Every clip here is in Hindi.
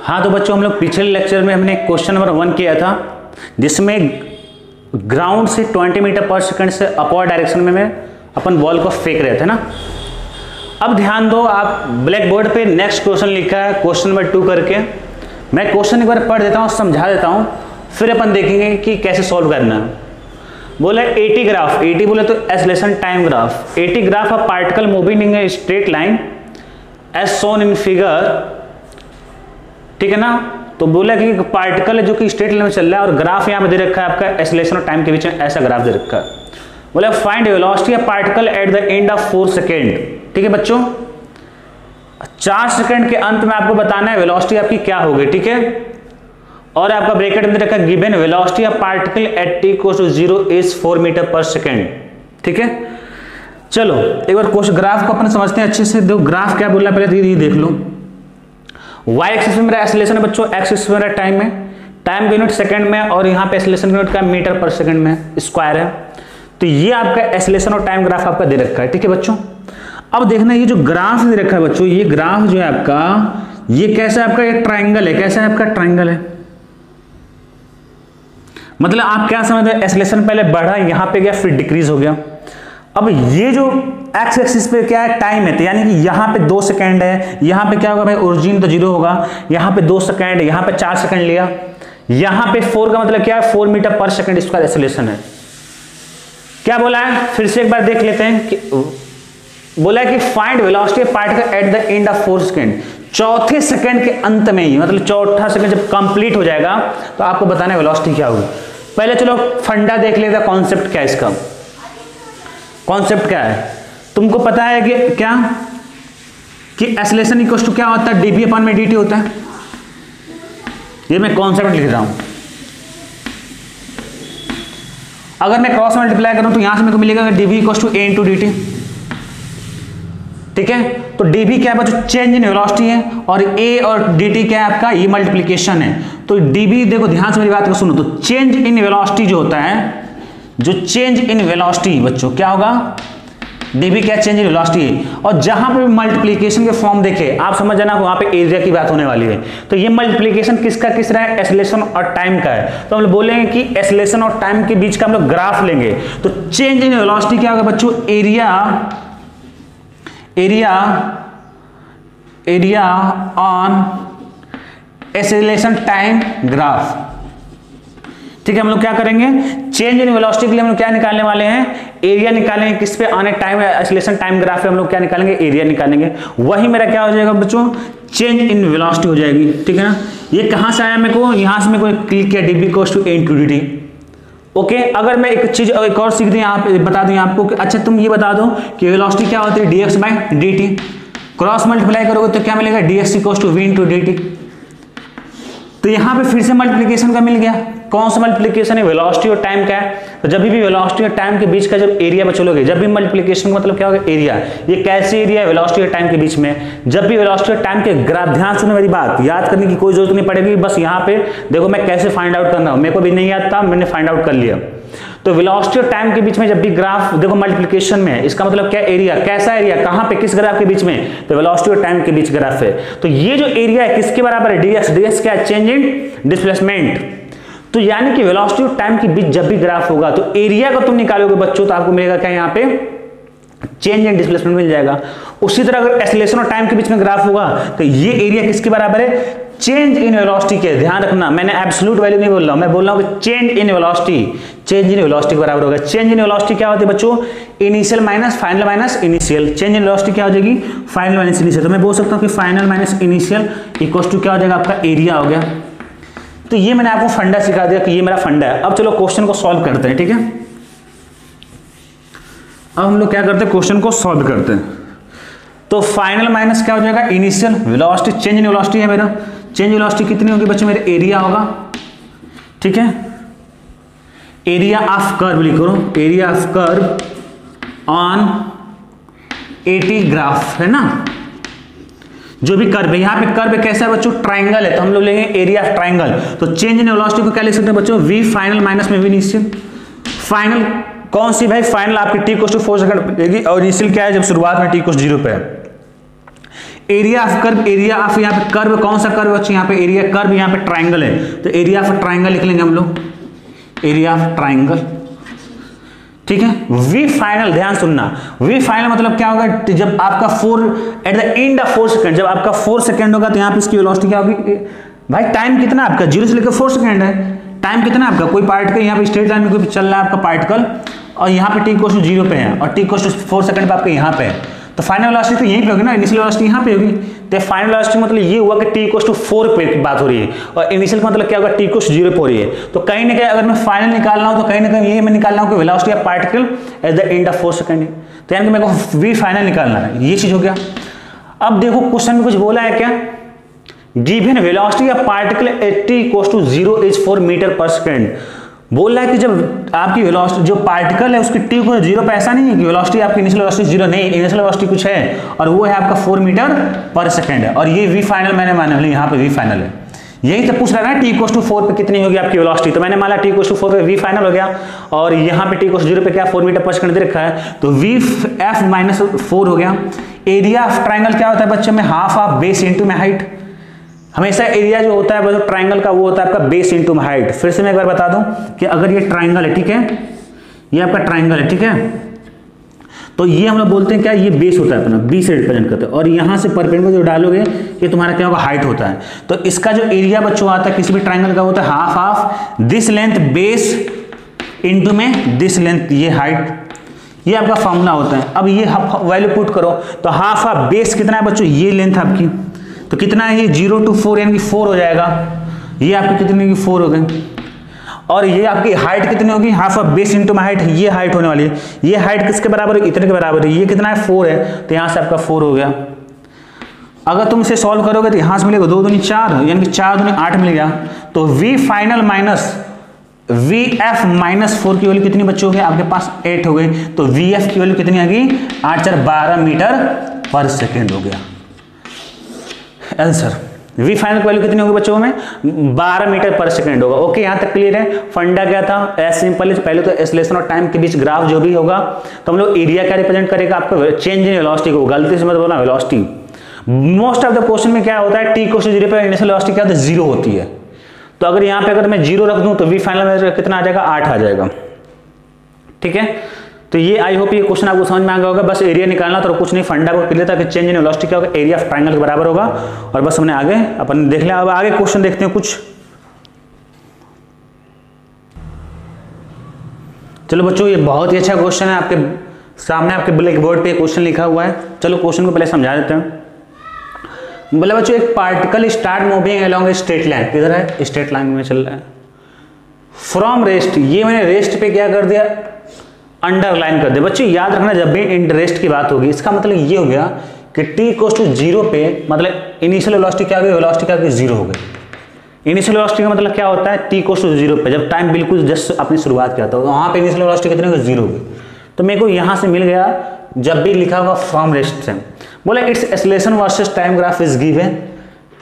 हाँ तो बच्चों हम लोग पिछले लेक्चर में हमने क्वेश्चन नंबर 1 किया था जिसमें ग्राउंड से 20 मीटर पर सेकंड से अपवर्ड डायरेक्शन में अपन बॉल को फेंक रहे थे ना। अब ध्यान दो, आप ब्लैक बोर्ड पे नेक्स्ट क्वेश्चन लिखा है क्वेश्चन नंबर 2 करके। मैं क्वेश्चन एक बार पढ़ देता हूँ, समझा देता हूँ, फिर अपन देखेंगे कि कैसे सॉल्व करना है। बोला 80 ग्राफ, 80 बोले तो acceleration time graph, 80 graph of particle moving in a straight line as shown in figure, ठीक है ना। तो बोला कि पार्टिकल है जो कि स्ट्रेट लाइन में चल रहा है और ग्राफ यहाँ पे दे रखा है आपका एक्सेलरेशन और टाइम के बीच में ऐसा ग्राफ दे रखा है। बोला find velocity of particle at the end of 4 second, ठीक है बच्चों। 4 सेकंड के अंत में आपको बताना है वेलोसिटी आपकी क्या होगी, ठीक है। और आपका ब्रैकेट में दे रखा है given velocity of particle at t equals to 0 is 4 metre per second, ठीक है। चलो एक बार क्वेश्चन ग्राफ को अपन समझते हैं अच्छे से। दो ग्राफ क्या बोल रहा है पहले ये देख लो। y एक्सिस में मेरा एक्सेलरेशन है बच्चों, x एक्सिस में मेरा टाइम है, टाइम की यूनिट सेकंड में और यहाँ पे एक्सेलरेशन की यूनिट का मीटर पर सेकंड में स्क्वायर है। तो ये आपका एक्सेलरेशन और टाइम ग्राफ आपका दे रखा है, ठीक है बच्चों। अब देखना ये जो ग्राफ दे रखा है बच्चों, ये ग्राफ जो है आपका ये कैसा है आपका, ये ट्राइंगल है। कैसा है आपका ट्राइंगल है, मतलब आप क्या समझते हैं, एक्सेलरेशन पहले बढ़ा, यहां पे गया, फिर डिक्रीज हो गया। अब ये जो एक्स एक्सिस पे क्या है, टाइम है, तो यानी कि यहां पे 2 सेकंड है, यहां पे क्या होगा भाई, ओरिजिन तो 0 होगा, यहां पे 2 सेकंड, यहां पे 4 सेकंड लिया, यहां पे 4 का मतलब क्या है, 4 मीटर पर सेकंड इसका एक्सेलरेशन है। क्या बोला है, फिर से एक बार देख लेते हैं कि बोला है कि find velocity of particle at the end of 4 second, चौथे सेकंड के अंत में ही, मतलब चौथा सेकंड जब कंप्लीट हो जाएगा तो आपको बताना है वेलोसिटी क्या होगी। पहले चलो फंडा देख लेते हैं, कॉन्सेप्ट क्या है इसका। कॉन्सेप्ट क्या है, तुमको पता है कि क्या कि एक्सेलरेशन इक्वल टू क्या होता है, dv अपॉन में dt होता है। ये मैं कॉन्सेप्ट लिख रहा हूं। अगर मैं क्रॉस मल्टीप्लाई करूं तो यहां से मेरे को मिलेगा dv equal to a into dt, ठीक है। तो dv क्या है बच्चों, चेंज इन वेलोसिटी है, और a और dt क्या है आपका, ये मल्टीप्लिकेशन है। तो dv देखो ध्यान से मेरी बात को सुनो, तो चेंज इन वेलोसिटी जो होता है, जो चेंज इन वेलोसिटी बच्चों क्या होगा, dv क्या चेंज इन वेलोसिटी है। और जहां पे मल्टीप्लिकेशन के फॉर्म देखे आप समझ जाना वहां पे एरिया की बात होने वाली है। तो ये मल्टीप्लिकेशन किसका किस रहा है, एक्सेलरेशन और टाइम का है। तो हम लोग बोलेंगे कि एक्सेलरेशन और टाइम के बीच का हम लोग ग्राफ लेंगे। तो चेंज इन वेलोसिटी क्या होगा बच्चों, area on acceleration time graph, ठीक है। हम लोग क्या करेंगे, चेंज इन वेलोसिटी के लिए हम लोग क्या निकालने वाले हैं, एरिया निकालेंगे। किस पे, on A time acceleration time graph पे हम लोग क्या निकालेंगे, एरिया निकालेंगे। वही मेरा क्या हो जाएगा बच्चों, चेंज इन वेलोसिटी हो जाएगी, ठीक है ना। ये कहां से आया मेरे को, यहां से मेरे को क्लिक किया dv equals to a into dt, okay. अगर मैं एक चीज एक और सीख दूं यहाँ पे, बता दूं आपको कि अच्छा तुम ये बता दो कि वेलोसिटी क्या होती है, dx by dt। Cross multiply करोगे तो क्या मिलेगा, dx equals to v into dt। तो यहाँ पे फिर से मल्टीप्लिकेशन का मिल गया। कौन सा मल्टीप्लिकेशन है, वेलोसिटी और टाइम का है। तो जब भी वेलोसिटी और टाइम के बीच का जब एरिया बचोगे, जब भी मल्टीप्लिकेशन का मतलब क्या होगा, एरिया। ये कैसे एरिया है, वेलोसिटी और टाइम के बीच में। जब भी वेलोसिटी और टाइम के ग्राफ, ध्यान सुनो मेरी बात, याद करने की कोई जरूरत नहीं पड़ेगी, बस यहाँ पे देखो मैं कैसे फाइंड आउट करना हूं, मेरे को भी नहीं याद था, मैंने फाइंड आउट कर लिया। तो वेलोसिटी और टाइम के बीच में जब भी ग्राफ देखो मल्टीप्लिकेशन में, इसका मतलब क्या, एरिया। कैसा एरिया, कहां पे, किस ग्राफ के बीच में, तो वेलोसिटी और टाइम के बीच ग्राफ है। तो ये जो एरिया है किसके बराबर है, dx क्या है, चेंज इन डिस्प्लेसमेंट। तो यानी कि वेलोसिटी और टाइम के बीच जब भी ग्राफ होगा तो एरिया को तुम निकालोगे बच्चों, तो आपको मिलेगा क्या, यहाँ पे चेंज इन डिस्प्लेसमेंट मिल जाएगा। उसी तरह अगर एक्सेलरेशन और टाइम के बीच में ग्राफ होगा तो ये एरिया किसके बराबर है, चेंज इन वेलोसिटी के। ध्यान रखना, मैंने एब्सोल्यूट वैल्यू नहीं बोल रहा हूं, मैं बोल रहा हूं कि change in velocity, change in velocity के बराबर होगा। चेंज इन वेलोसिटी क्या होती है बच्चों, initial minus final minus initial. Change in velocity क्या हो जाएगी, फाइनल माइनस इनिशियल। तो मैं बोल सकता हूं कि final minus initial equals to क्या हो जाएगा, आपका एरिया हो गया। तो ये मैंने आपको फंडा सिखा दिया कि ये मेरा फंडा है। अब चलो क्वेश्चन को सॉल्व करते हैं, ठीक है। अब हम लोग क्या करते हैं, क्वेश्चन को सॉल्व करते हैं। तो फाइनल माइनस क्या हो जाएगा, initial velocity, change in velocity है मेरा। चेंज वेलोसिटी कितनी होगी बच्चों, मेरे एरिया होगा, ठीक है। एरिया ऑफ कर्व लिखो, area of curve on 80 graph है ना। जो भी कर्व है, यहां पे कर्व कैसा है बच्चों, ट्राइंगल है, तो हम लोग लेंगे एरिया ऑफ ट्राइंगल। तो चेंज इन वेलोसिटी को क्या लिख सकते हैं बच्चों, v फाइनल माइनस में v इनिशियल। फाइनल कौन सी भाई, फाइनल आपकी t इक्वल टू 4 सेकंड देगी, और इनिशियल क्या है, जब शुरुआत में t इक्वल 0 पे है। Area of curve, area of यहाँ पे कर्व, कौन सा कर्व बच्चे, यहाँ पे एरिया कर्व, यहाँ पे ट्राइंगल है, तो एरिया ऑफ ट्राइंगल लिख लेंगे हम लोग, एरिया ऑफ ट्राइंगल। ठीक है, वी फाइनल, ध्यान सुनना, वी फाइनल मतलब क्या होगा, जब आपका 4 at the end of 4 second, जब आपका 4 सेकंड होगा तो यहाँ पे इसकी वेलोसिटी क्या होगी। भाई टाइम कितना आपका 0 से लेकर 4 सेकंड है, टाइम कितना आपका, कोई पार्टिकल यहाँ पे स्ट्रेट लाइन में कोई चल रहा है आपका पार्टिकल, और यहाँ पे t = 0 पे है और t = 4 सेकंड पे आपके यहाँ पे है, तो फाइनल वेलोसिटी तो यहीं पे होगी ना, इनिशियल वेलोसिटी यहाँ पे होगी। तो फाइनल वेलोसिटी मतलब ये हुआ कि t = 4 पे बात हो रही है, और इनिशियल का मतलब क्या होगा, t = 0 पे हो रही है। तो कहीं ना कहीं अगर मैं फाइनल निकाल रहा हूँ तो कहीं ना कहीं ये मैं निकाल रहा हूँ कि velocity of particle at the end of 4 second है, तो यानी कि मेरे को वी फाइनल निकालना है, ये चीज हो गया। अब देखो क्वेश्चन में कुछ बोला है क्या, given velocity of particle at t = 0 is 4 metre per second. बोल रहा है कि जब आपकी वेलोसिटी जो पार्टिकल है उसकी t को 0 पे, ऐसा नहीं है कि वेलोसिटी आपकी इनिशियल वेलोसिटी 0 नहीं, इनिशियल वेलोसिटी कुछ है और वो है आपका 4 मीटर पर सेकंड है, और ये वी फाइनल मैंने माना, यहाँ पे वी फाइनल है, यही तो पूछ रहा है ना, t = 4 पे कितनी होगी आपकी वेलोसिटी, तो मैंने माना t = 4 पे वी फाइनल हो गया, और यहाँ पे t = 0 पे क्या 4 मीटर पर सेकंड दे रखा है, तो v(f - 4) हो गया। एरिया ऑफ ट्राइंगल क्या होता है बच्चे में, हाफ ऑफ बेस इंटू में हाइट, हमेशा एरिया जो होता है ट्राइंगल का वो होता है आपका बेस इंटू हाइट। फिर से मैं एक बार बता दूं कि अगर ये ट्राइंगल है, ठीक है, ये आपका ट्राइंगल है, ठीक है, तो ये हम लोग बोलते हैं क्या, ये बेस होता है अपना, बी से रिप्रेजेंट करते हैं, और यहां से परपेंडिकुलर जो डालोगे ये तुम्हारा क्या होगा, हाइट होता है। तो इसका जो एरिया बच्चों आता है किसी भी ट्राइंगल का होता है half of this length base into में दिस लेंथ, ये हाइट, ये आपका फॉर्मूला होता है। अब ये वैल्यू पुट करो तो हाफ ऑफ बेस कितना है बच्चों, ये लेंथ आपकी, तो कितना है ये 0 to 4 यानी कि 4 हो जाएगा, ये आपकी कितनी होगी 4 हो गई, और ये आपकी हाइट कितनी होगी, half of base into my height, ये हाइट होने वाली है, ये हाइट किसके बराबर है, इतने के बराबर है, ये कितना है 4 है, तो यहाँ से आपका 4 हो गया। अगर तुम इसे सॉल्व करोगे तो यहाँ से मिलेगा 2 दूनी 4 यानी कि 4 दूनी 8 मिल गया, तो वी फाइनल माइनस VF - 4 की वैल्यू कितनी बच्चों होगी आपके पास 8 हो गई, तो VF की वैल्यू कितनी आ गई 8 4 12 मीटर पर सेकेंड हो गया आंसर। वी फाइनल की वैल्यू कितनी होगी बच्चों में 12 मीटर पर सेकंड होगा। ओके, यहाँ तक क्लियर है। फंडा क्या था, एज सिंपल इज, पहले तो एक्सेलरेशन और टाइम के बीच ग्राफ जो भी होगा तो हम लोग एरिया क्या रिप्रेजेंट करेगा आपका चेंज इन वेलोसिटी को, गलती से मत बोलना velocity. Most of the question में क्या होता है t = 0 पे इनिशियल वेलोसिटी क्या होती है 0 होती है, तो अगर यहाँ पे अगर मैं 0 रख दूं तो वी फाइनल में कितना आ जाएगा 8 आ जाएगा। ठीक है, तो ये आई होप ये क्वेश्चन आपको समझ में आ गया होगा। बस एरिया निकालना तो कुछ नहीं, फंडा को क्लियर था कि चेंज इन वेलोसिटी क्या होगा एरिया ऑफ ट्रायंगल के बराबर होगा, और बस हमने आगे अपन देख लिया। अब आगे क्वेश्चन देखते हैं कुछ। चलो बच्चों, ये बहुत ही अच्छा क्वेश्चन है, आपके सामने आपके ब्लैक बोर्ड पे क्वेश्चन लिखा हुआ है। चलो क्वेश्चन को पहले समझा देते हैं। बोले बच्चों, एक पार्टिकल स्टार्ट मूविंग अलोंग ए स्ट्रेट लाइन, किधर है स्ट्रेट लाइन में चल रहा है, फ्रॉम रेस्ट, ये मैंने रेस्ट पे क्या कर दिया अंडरलाइन कर दिया। बच्चों याद रखना जब भी इंटरेस्ट की बात होगी इसका मतलब ये हो गया कि t = 0 पे मतलब इनिशियल वेलोसिटी क्या होगी, वेलोसिटी क्या होगी 0 हो गई। इनिशियल वेलोसिटी का मतलब क्या होता है t = 0 पे, जब टाइम बिल्कुल जस्ट अपनी शुरुआत किया था वहां पे इनिशियल वेलोसिटी कितनी होगी 0 होगी। तो मेरे को यहां से मिल गया जब भी लिखा होगा फ्रॉम रेस्ट से। बोला its acceleration versus time graph is given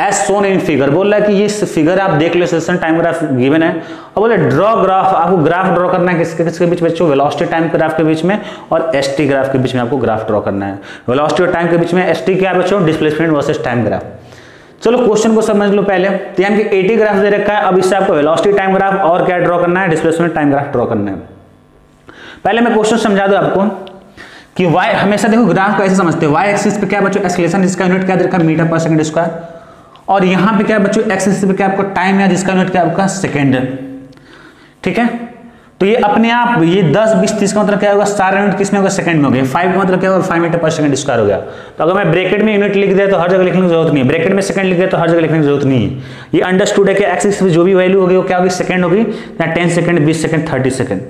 as shown in figure. बोल रहा है कि ये फिगर आप देख लो, एक्सेलरेशन टाइम ग्राफ गिवन है, और बोले ड्रॉ ग्राफ, आपको ग्राफ ड्रॉ करना है किसके किसके बीच बच्चों, वेलोसिटी टाइम ग्राफ के बीच में और एसटी ग्राफ के बीच में आपको ग्राफ ड्रॉ करना है। वेलोसिटी और टाइम के बीच में एसटी क्या है बच्चों, डिस्प्लेसमेंट वर्सेस टाइम ग्राफ। चलो क्वेश्चन को समझ लो पहले। तो यानी कि 80 ग्राफ दे रखा है, अब इससे आपको वेलोसिटी टाइम ग्राफ और क्या ड्रॉ करना है, डिस्प्लेसमेंट टाइम ग्राफ ड्रॉ करना है। पहले मैं क्वेश्चन समझा दूं आपको कि y, हमेशा देखो ग्राफ कैसे समझते हैं, y एक्सिस पे क्या बच्चों एक्सेलरेशन, जिसका यूनिट क्या दे रखा है मीटर पर सेकंड स्क्वायर, और यहाँ पे क्या बच्चों एक्स एक्सिस पे क्या आपको टाइम है जिसका यूनिट क्या आपका सेकंड है। ठीक है, तो ये अपने आप ये 10 20 30 का मतलब क्या होगा, सारा यूनिट किसमें होगा सेकंड में हो गया। 5 का मतलब क्या होगा 5 मीटर पर सेकंड स्क्वायर हो गया। तो अगर मैं ब्रैकेट में यूनिट लिख दिया तो हर जगह लिखने की जरूरत नहीं है, ब्रैकेट में सेकंड लिख दिया तो हर जगह लिखने की जरूरत नहीं है। ये अंडरस्टूड है कि एक्स एक्सिस पे जो भी वैल्यू होगी वो क्या होगी सेकंड होगी, या 10 सेकंड 20 सेकंड 30 सेकंड।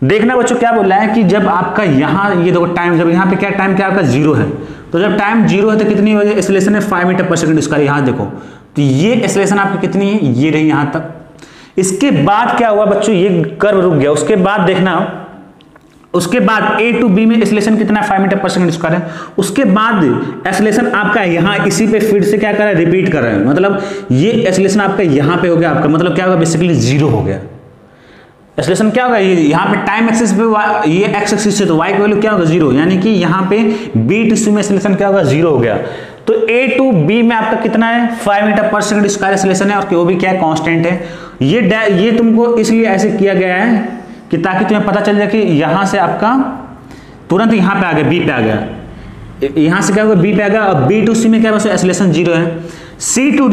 देखना बच्चों क्या बोल रहा है कि जब आपका यहाँ ये देखो टाइम, जब यहाँ पे क्या टाइम क्या आपका 0 है, तो जब टाइम 0 है तो कितनी वजह एक्सेलरेशन है 5 मीटर पर सेकंड स्क्वायर। यहाँ देखो तो ये एक्सेलरेशन आपकी कितनी है, ये रही यहाँ तक। इसके बाद क्या हुआ बच्चों, ये कर्व रुक गया। उसके बाद देखना, उसके बाद A to B में एक्सेलरेशन कितना 5 मीटर पर सेकंड स्क्वायर है। उसके बाद एक्सेलरेशन आपका यहाँ इसी पे फिर से क्या कर रहा है, रिपीट कर रहा है, मतलब ये एक्सेलरेशन आपका यहाँ पे हो गया, आपका मतलब क्या होगा बेसिकली 0 हो गया। एक्सेलरेशन क्या होगा, ये यहाँ पे टाइम एक्सिस पे ये एक्स एक्सिस से तो y की वैल्यू क्या होगा 0, यानी कि यहाँ पे B टिश्यू में एक्सेलरेशन क्या होगा 0 हो गया। तो ए टू बी में आपका कितना है 5 metre per second square acceleration है, और वो भी क्या है कांस्टेंट है। ये तुमको इसलिए ऐसे किया गया है कि ताकि तुम्हें पता चल जाए कि यहां से आपका तुरंत यहां पे आ गया, बी पे आ गया, यहां से क्या होगा बी पे आ गया, और बी टू सी में क्या बस एक्सेलरेशन 0 है। सी टू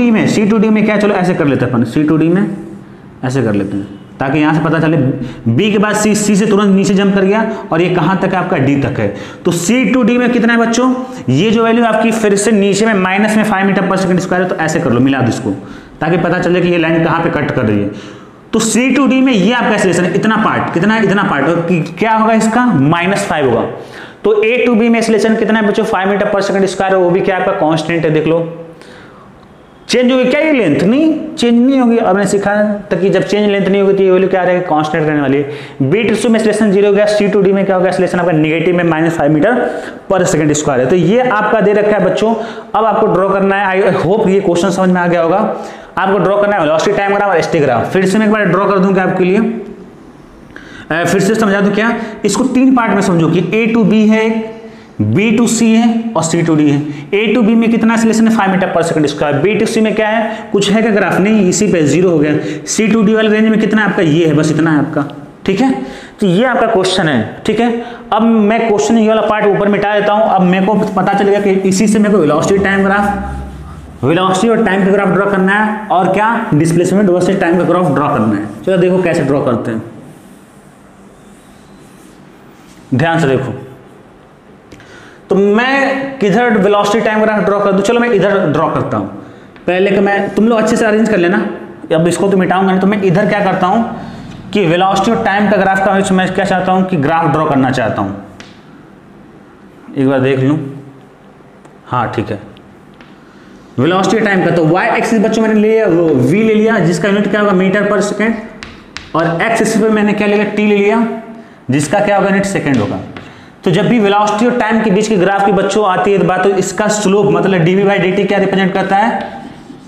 डी में क्या, चलो ऐसे कर लेते हैं अपन, सी टू डी में ऐसे कर लेते हैं ताकि यहां से पता चले बी के बाद सी से तुरंत नीचे जंप कर गया, और ये कहां तक है आपका डी तक है। तो सी टू डी में कितना है बच्चों, ये जो वैल्यू आपकी फिर से नीचे में माइनस में 5 मीटर पर सेकंड स्क्वायर है, तो ऐसे कर लो, मिला दो इसको ताकि पता चले कि ये लाइन कहां पे कट कर रही है। तो सी टू डी में ये आपका एक्सेलरेशन है, इतना पार्ट, कितना है इतना पार्ट, और क्या होगा इसका -5 होगा। तो ए टू बी में एक्सेलरेशन कितना है बच्चों 5 मीटर पर सेकंड स्क्वायर है, वो भी क्या आपका कांस्टेंट है, देख लो। चेंज होगी क्या ये लेंथ, नहीं चेंज नहीं होगी, अब मैंने सीखा तक कि जब चेंज लेंथ नहीं होगी तो ये वैल्यू क्या रहेगा कांस्टेंट रहने वाली है। बी टू सी में एक्सेलरेशन 0 हो गया, सी टू डी में क्या होगा एक्सेलरेशन आपका नेगेटिव में -5 मीटर पर सेकंड स्क्वायर है। तो ये आपका दे रखा है बच्चों। अब आपको ड्रॉ करना है, आई होप ये क्वेश्चन समझ में आ गया होगा। आपको ड्रॉ करना है वेलोसिटी टाइम ग्राफ और एसटी ग्राफ। फिर से मैं एक बार ड्रॉ कर दूंगा आपके लिए, फिर से समझा दूं क्या, इसको 3 पार्ट में समझो कि ए टू बी है, बी टू सी है और सी टू डी है। ए टू बी में कितना एक्सेलरेशन है 5 metre per second square, B to सी में क्या है, कुछ है क्या ग्राफ, नहीं, इसी पे 0 हो गया। सी टू डी वाले रेंज में कितना है आपका, ये है, बस इतना है आपका, ठीक है। तो ये आपका क्वेश्चन है, ठीक है। अब मैं क्वेश्चन ये वाला पार्ट ऊपर मिटा देता हूं। अब मेरे को पता चलेगा कि इसी से मेरे को वेलोसिटी टाइम ग्राफ, वेलोसिटी और टाइम का ग्राफ ड्रॉ करना है, और क्या डिस्प्लेसमेंट वर्सेस टाइम का ग्राफ ड्रॉ करना है। चलो देखो कैसे ड्रॉ करते हैं, ध्यान से देखो। तो मैं किधर वेलोसिटी टाइम ग्राफ ड्रॉ कर दूं, चलो मैं इधर ड्रॉ करता हूं। पहले कि मैं, तुम लोग अच्छे से अरेंज कर लेना, अब इसको तो मिटाऊंगा नहीं, तो मैं इधर क्या करता हूं कि वेलोसिटी और टाइम का ग्राफ का मैं क्या चाहता हूं कि ग्राफ ड्रॉ करना चाहता हूं। एक बार देख लूं, हाँ ठीक है, वेलोसिटी टाइम का। तो y एक्सिस बच्चों मैंने ले लिया, v ले लिया जिसका यूनिट क्या होगा मीटर पर सेकेंड, और x एक्सिस पर मैंने क्या ले लिया, t ले लिया जिसका क्या होगा यूनिट सेकेंड होगा। तो जब भी वेलोसिटी और टाइम के बीच की ग्राफ की बच्चों आती है बात, तो इसका स्लोप मतलब dv/dt क्या रिप्रेजेंट करता है,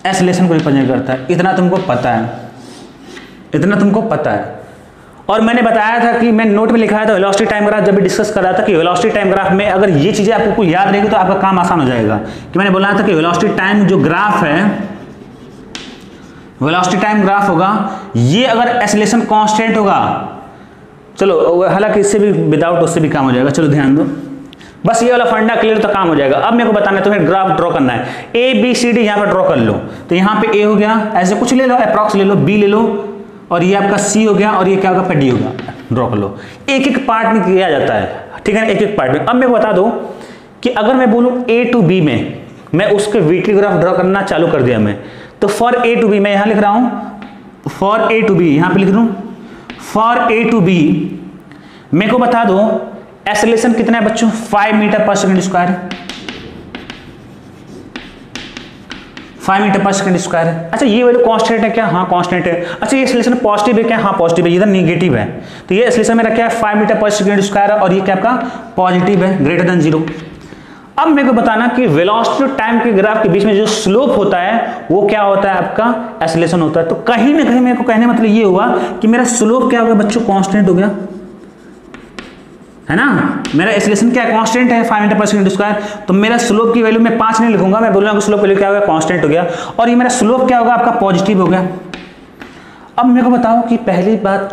एक्सेलरेशन को रिप्रेजेंट करता है। इतना तुमको पता है, इतना तुमको पता है। और मैंने बताया था कि मैं नोट में लिखाया था वेलोसिटी टाइम ग्राफ, जब भी डिस्कस कर रहा था कि वेलोसिटी टाइम ग्राफ में अगर ये चीजें आपको याद रहेगी तो आपका काम आसान हो जाएगा। कि मैंने बोला था कि वेलोसिटी टाइम जो ग्राफ है, वेलोसिटी टाइम ग्राफ होगा, ये अगर एक्सेलरेशन कांस्टेंट होगा, चलो हालांकि इससे भी विदाउट उससे भी काम हो जाएगा, चलो ध्यान दो, बस ये वाला फंडा क्लियर तो काम हो जाएगा। अब मेरे को बताना है, तुम्हें ग्राफ ड्रॉ करना है, ए बी सी डी यहाँ पर ड्रॉ कर लो। तो यहाँ पे ए हो गया, ऐसे कुछ ले लो, अप्रॉक्स ले लो, बी ले लो, और ये आपका सी हो गया, और ये क्या होगा आपका डी होगा। ड्रॉ कर लो, एक एक पार्ट में किया जाता है, ठीक है, एक एक पार्ट में। अब मेरे को बता दो कि अगर मैं बोलूँ ए टू बी में, मैं उसके वीकली ग्राफ ड्रॉ करना चालू कर दिया मैं, तो फॉर ए टू बी मैं यहाँ लिख रहा हूँ, फॉर ए टू बी यहाँ पे लिख दूँ, फॉर ए टू बी मेरे को बता दो एक्सेलरेशन कितना है बच्चों 5 metre per second square, 5 metre per second square है। अच्छा ये वैल्यू कांस्टेंट है क्या, हाँ कांस्टेंट है। अच्छा ये एक्सेलरेशन पॉजिटिव है क्या, हाँ पॉजिटिव है, इधर नेगेटिव है। तो ये एक्सेलरेशन मेरा क्या है 5 मीटर पर सेकंड स्क्वायर है, और ये क्या आपका पॉजिटिव है, ग्रेटर देन 0। अब मेरे को बताना कि वेलोसिटी और टाइम के ग्राफ के बीच में जो स्लोप होता है वो क्या होता है, आपका एक्सेलरेशन होता है। तो कहीं ना कहीं मेरे को कहने मतलब ये हुआ कि मेरा स्लोप क्या होगा बच्चों, कांस्टेंट हो गया, है ना। मेरा एक्सेलरेशन क्या कांस्टेंट है 5 मीटर पर सेकंड स्क्वायर, तो मेरा स्लोप की वैल्यू मैं 5 नहीं लिखूंगा, मैं बोलूंगा स्लोप वैल्यू क्या होगा, कांस्टेंट हो गया, और ये मेरा स्लोप क्या होगा आपका पॉजिटिव हो गया। अब मेरे को बताओ कि पहली बात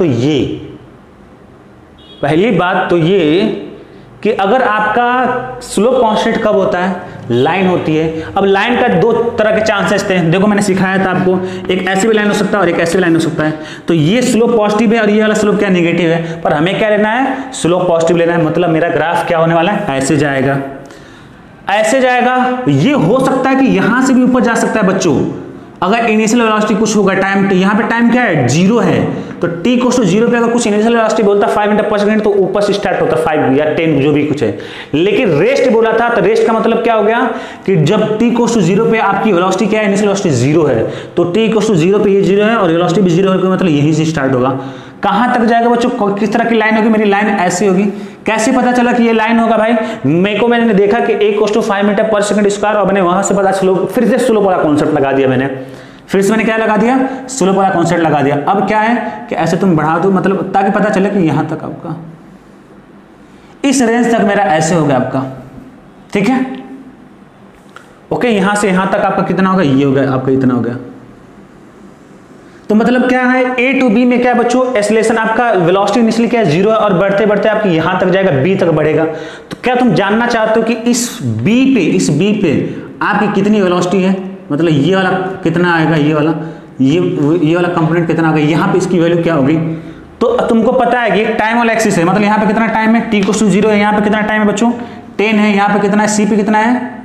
तो ये कि अगर आपका स्लोप कांस्टेंट कब होता है, लाइन होती है। अब लाइन का 2 तरह के चांसेस थे, देखो मैंने सिखाया था आपको, एक ऐसी भी लाइन हो सकता है और एक ऐसी भी लाइन हो सकता है। तो ये स्लोप पॉजिटिव है और ये वाला स्लोप क्या नेगेटिव है, पर हमें क्या लेना है, स्लोप पॉजिटिव लेना है। मतलब मेरा ग्राफ क्या होने वाला है, ऐसे जाएगा, ऐसे जाएगा। ये हो सकता है कि यहां से भी ऊपर जा सकता है बच्चों, अगर इनिशियल वेलोसिटी कुछ होगा, टाइम यहाँ पे टाइम क्या है 0 है, तो t इक्वल्स टू 0 पे अगर कुछ इनिशियल वेलोसिटी बोलता है 5 मीटर पर सेकंड, तो ऊपर से स्टार्ट होता है 5 या 10 जो भी कुछ है। लेकिन रेस्ट बोला था, तो रेस्ट का मतलब क्या हो गया कि जब t इक्वल्स टू 0 पे आपकी वेलोसिटी क्या है, इनिशियल वेलोसिटी 0 है, तो t इक्वल्स टू 0 पे ये 0 है और वेलोसिटी भी 0 है, मतलब यहीं से स्टार्ट होगा। कहां तक जाएगा बच्चों, किस तरह की लाइन होगी, मेरी लाइन ऐसी होगी। कैसे पता चला कि ये लाइन होगा भाई, मैंने देखा कि a equals to 5 metre per second square, और मैंने वहां से पता स्लोप, फिर से स्लोप वाला कॉन्सेप्ट लगा दिया मैंने, फिर से मैंने क्या लगा दिया, स्लोप वाला कॉन्सेप्ट लगा दिया। अब क्या है कि ऐसे तुम बढ़ा दो, मतलब ताकि पता चले कि यहां तक आपका, इस रेंज तक मेरा ऐसे हो गया आपका, ठीक है, ओके, यहां से यहां तक आपका कितना होगा, ये हो गया आपका, इतना हो गया। तो मतलब क्या है, ए टू बी में क्या बच्चों, एक्सेलरेशन आपका वेलोसिटी इनिशियली क्या है 0 है, और बढ़ते बढ़ते आपकी यहां तक जाएगा, बी तक बढ़ेगा। तो क्या तुम जानना चाहते हो कि इस बी पे आपकी कितनी वेलोसिटी है, मतलब ये वाला कितना आएगा, ये वाला कंपोनेंट कितना होगा, यहाँ पे इसकी वैल्यू क्या होगी। तो तुमको पता है कि एक टाइम वाला एक्सिस है, मतलब यहाँ पे कितना टाइम है, t=0 है, यहाँ पे कितना टाइम है बच्चों 10 है, यहाँ पे कितना है, सी पे कितना है,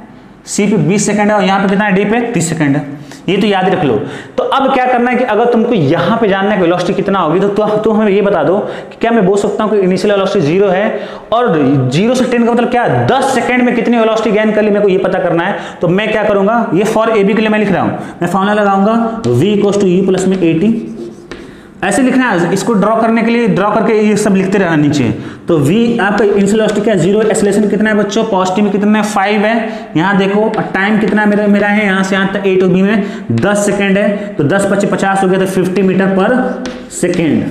सी पे 20 सेकंड है, और यहाँ पे कितना है, डी पे 30 सेकंड है। ये तो याद रख लो। तो अब क्या करना है कि अगर तुमको यहाँ पे जानना है वेलोसिटी कितना होगी, तो हमें ये बता दो कि क्या मैं बोल सकता हूँ कि इनिशियल वेलोसिटी 0 है, और 0 से 10 का मतलब क्या, 10 सेकंड में कितनी वेलोसिटी गेन कर ली, मेरे को ये पता करना है। तो मैं क्या करूंगा, ये फॉर ए बी के लिए मैं लिख रहा हूँ, मैं फॉर्मूला लगाऊंगा v=u+at, ऐसे लिखना है। इसको ड्रॉ करने के लिए ड्रॉ करके ये सब लिखते रहना नीचे। तो v आपका इनिशियल वेलोसिटी क्या है 0, एक्सेलरेशन कितना है बच्चों, पॉजिटिव में कितना है 5 है, यहाँ देखो, और टाइम कितना मेरा है यहाँ से यहाँ तक ए टू बी में 10 सेकंड है, तो 10×5 = 50 हो गया, तो 50 मीटर पर सेकेंड।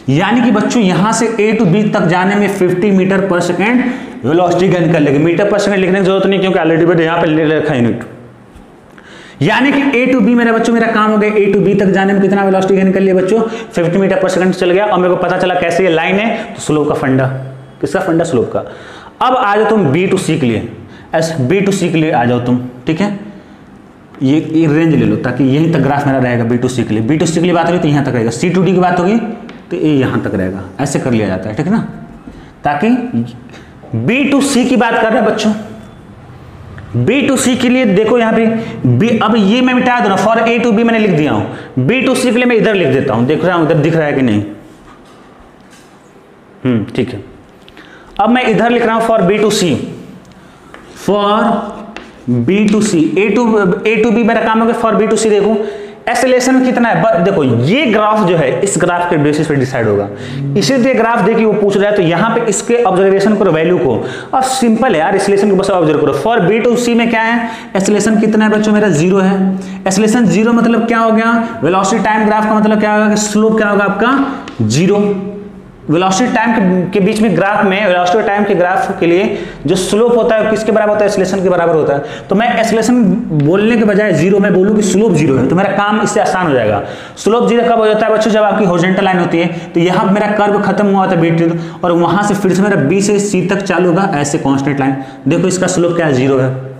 यानी कि बच्चों यहाँ से ए टू बी तक जाने में 50 metre per second velocity gain कर लेंगे। मीटर पर सेकेंड लिखने की जरूरत नहीं, क्योंकि ऑलरेडी यहाँ पे ले रखा है यूनिट। यानी कि ए टू बी मेरा बच्चों मेरा काम हो गया, ए टू बी तक जाने में कितना वेलोसिटी गेन कर लिया बच्चों, 50 मीटर पर सेकंड चल गया। और मेरे को पता चला कैसे ये लाइन है, तो स्लोप का फंडा, किसका फंडा, स्लोप का। अब आ जाओ तुम बी टू सी के लिए, बी टू सी के लिए आ जाओ तुम, ठीक है, ये रेंज ले लो ताकि यहीं तक ग्राफ मेरा रहेगा बी टू सी के लिए। बी टू सी के लिए बात होगी तो यहाँ तक रहेगा, सी टू डी की बात होगी तो ये यहाँ तक रहेगा, ऐसे कर लिया जाता है, ठीक है ना। ताकि बी टू सी की बात कर रहे हैं बच्चों, बी टू सी के लिए देखो यहाँ पे बी, अब ये मैं मिटा दूँ ना, फॉर ए टू बी मैंने लिख दिया हूँ, बी टू सी के लिए मैं इधर लिख देता हूँ, देख रहा हूँ इधर दिख रहा है कि नहीं, ठीक है। अब मैं इधर लिख रहा हूँ for B to C, for B to C, A to B मेरा काम हो गया, फॉर बी टू सी देखो एक्सेलरेशन कितना है, देखो ये ग्राफ जो है इस ग्राफ के बेसिस पे डिसाइड होगा। इसीलिए ग्राफ देखिए वो पूछ रहा है, तो यहाँ पे इसके ऑब्जर्वेशन करो वैल्यू को, और सिंपल है यार, एक्सेलरेशन को बस ऑब्जर्व करो। फॉर बी टू सी में क्या है, एक्सेलरेशन कितना है बच्चों मेरा 0 है। एक्सेलरेशन 0 मतलब क्या हो गया, वेलोसिटी टाइम ग्राफ का मतलब क्या होगा, स्लोप क्या होगा आपका 0। वेलोसिटी टाइम के बीच में ग्राफ में, वेलोसिटी टाइम के ग्राफ के लिए जो स्लोप होता है किसके बराबर होता है, एक्सेलरेशन के बराबर होता है। तो मैं एक्सेलरेशन बोलने के बजाय 0 मैं बोलूँ कि स्लोप 0 है, तो मेरा काम इससे आसान हो जाएगा। स्लोप 0 कब हो जाता है बच्चों, जब आपकी हॉरिजॉन्टल लाइन होती है, तो यहाँ मेरा कर्व खत्म हुआ था बी, और वहां से फिर से मेरा बी से सी तक चालू होगा ऐसे कांस्टेंट लाइन। देखो इसका स्लोप क्या है 0 है,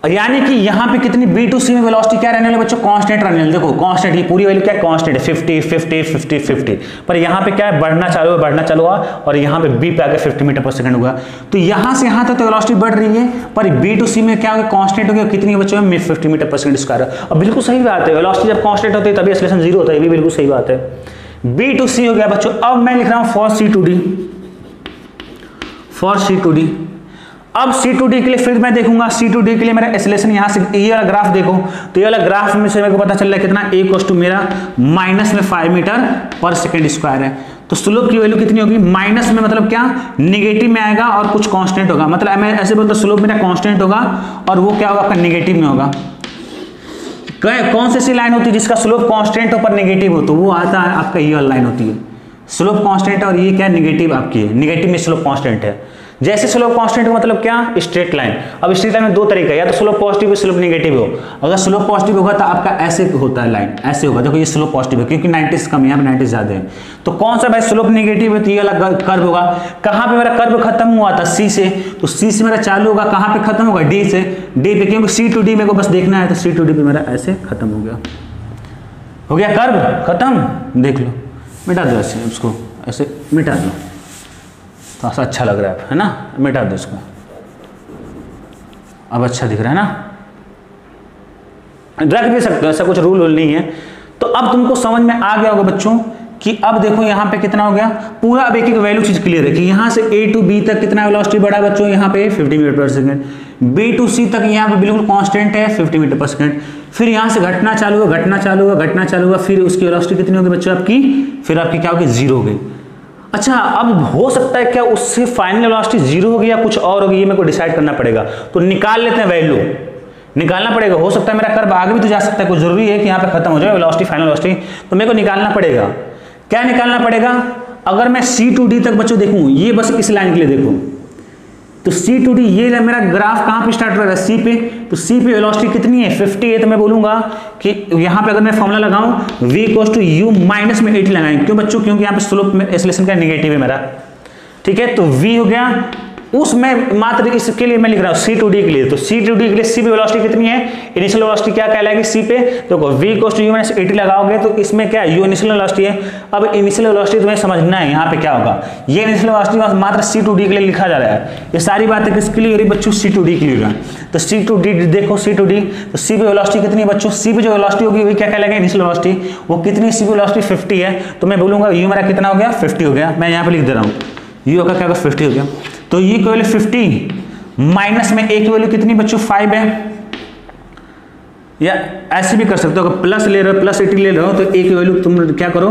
यानी कि यहाँ पे कितनी बी टू सी में वेलोसिटी क्या रहने वाली बच्चों, कांस्टेंट रहने वाली। देखो कांस्टेंट, ये पूरी वैल्यू क्या है, कांस्टेंट है 50 50 50 50, पर यहाँ पे क्या है, बढ़ना चालू हुआ, और यहाँ पे बी पे आगे 50 मीटर पर सेकंड हुआ। तो यहाँ से यहाँ तक तो वेलोसिटी बढ़ रही है, पर बी टू सी में क्या होगा, कांस्टेंट हो गया, कितनी बच्चों में 50 मीटर पर सेकंड स्क्वायर। और बिल्कुल सही बात है, वेलोसिटी जब कांस्टेंट होती है तभी एक्सेलरेशन 0 होता है, ये भी बिल्कुल सही बात है। बी टू सी हो गया बच्चों। अब मैं लिख रहा हूँ for C to D, for C to D. अब सी टू डी के लिए फिर मैं देखूंगा, सी टू डी के लिए मेरा एक्सेलरेशन यहाँ से, ये वाला ग्राफ देखो, तो ये वाला ग्राफ में से मेरे को पता चल रहा है कितना, ए इक्वल टू मेरा माइनस में 5 मीटर पर सेकंड स्क्वायर है। तो स्लोप की वैल्यू कितनी होगी, माइनस में मतलब क्या, नेगेटिव में आएगा और कुछ कांस्टेंट होगा, मतलब मैं ऐसे बोलता हूं स्लोप मेरा कांस्टेंट होगा और वो क्या होगा आपका नेगेटिव में होगा। कौन सी लाइन होती है जिसका स्लोप कांस्टेंट हो पर नेगेटिव हो, तो वो आता है आपका ये वाला लाइन होती है, स्लोप कांस्टेंट है और ये क्या नेगेटिव आपकी है, नेगेटिव में स्लोप कांस्टेंट है। जैसे स्लोप कांस्टेंट का मतलब क्या, स्ट्रेट लाइन। अब स्ट्रेट लाइन में दो तरीका है, या तो स्लोप पॉजिटिव हो स्लोप नेगेटिव हो। अगर स्लोप पॉजिटिव होगा तो आपका ऐसे होता है लाइन, ऐसे होगा, देखो ये स्लोप पॉजिटिव है क्योंकि 90 से कम है, यहाँ पे 90 ज्यादा है। तो कौन सा भाई स्लोप नेगेटिव है, तो ये वाला कर्व होगा। कहाँ पे मेरा कर्व खत्म हुआ था, सी से, तो सी से मेरा चालू होगा, कहाँ पे खत्म होगा, डी से, डी पे, क्योंकि सी टू डी मेरे को बस देखना है, तो सी टू डी पे मेरा ऐसे खत्म हो गया कर्व खत्म। देख लो, मिटा दो ऐसे, उसको ऐसे मिटा दो, तो ऐसा अच्छा लग रहा है ना, मिटा दो इसको, अब अच्छा दिख रहा है ना, रख भी सकते हो, ऐसा कुछ रूल नहीं है। तो अब तुमको समझ में आ गया होगा बच्चों कि अब देखो यहाँ पे कितना हो गया, पूरा अब एक एक वैल्यू चीज क्लियर है कि यहाँ से ए टू बी तक कितना वेलोसिटी बढ़ा बच्चों, यहाँ पे 50 metre per second, B to सी तक यहाँ पे बिल्कुल कांस्टेंट है 50 मीटर पर सेकंड। फिर यहाँ से घटना चालू हुआ, घटना चालू हुआ, घटना चालू हुआ, फिर उसकी वेलोसिटी कितनी होगी बच्चों आपकी, फिर आपकी क्या होगी, 0 हो गई। अच्छा, अब हो सकता है क्या उससे फाइनल वेलोसिटी 0 होगी या कुछ और होगी, ये मेरे को डिसाइड करना पड़ेगा। तो निकाल लेते हैं, वैल्यू निकालना पड़ेगा। हो सकता है मेरा कर्व आगे भी तो जा सकता है, कुछ जरूरी है कि यहाँ पे खत्म हो जाए वेलोसिटी, फाइनल वेलोसिटी, तो मेरे को निकालना पड़ेगा। क्या निकालना पड़ेगा, अगर मैं C to D तक बच्चों देखूं, ये बस इस लाइन के लिए देखूं, तो सी टू डी ये मेरा ग्राफ कहाँ पे स्टार्ट हो रहा है, सी पे। तो सी पे वेलोसिटी कितनी है 50 है, तो मैं बोलूंगा कि यहाँ पे अगर मैं फॉर्मूला लगाऊं v equals to u minus में 80 लगाएंगे। क्यों बच्चों, क्योंकि यहाँ पे स्लोप में एक्सेलरेशन का नेगेटिव है मेरा, ठीक है। तो v हो गया, उसमें मात्र इसके लिए मैं लिख रहा हूँ सी टू डी के लिए। तो सी टू डी के लिए सी पे वेलोसिटी कितनी है, इनिशियल वेलोसिटी क्या कहलाएगी सी पे, तो v equals to u minus 80 लगाओगे तो इसमें क्या u इनिशियल वेलोसिटी है। अब इनिशियल वेलोसिटी तुम्हें समझना है यहाँ पे क्या होगा, ये इनिशियल वेलोसिटी मात्र सी टू डी के लिए लिखा जा रहा है। ये सारी बातें किसके लिए हो रही बच्चों, सी टू डी के लिए। तो सी टू डी देखो, सी टू डी, तो सी पे वेलोसिटी कितनी है बच्चों, सी पे जो वेलोसिटी होगी वही क्या कहलाएगा इनिशियल वेलोसिटी, वो कितनी सी पे वेलोसिटी 50 है। तो मैं बोलूंगा u मेरा कितना हो गया 50 हो गया, मैं यहाँ पे लिख दे रहा हूँ u का क्या 50 हो गया। तो ये वैल्यू 50 माइनस में एक वैल्यू कितनी बच्चों 5 है, या ऐसे भी कर सकते हो, अगर प्लस ले रहे हो प्लस 80 ले रहे हो तो एक वैल्यू तुम क्या करो,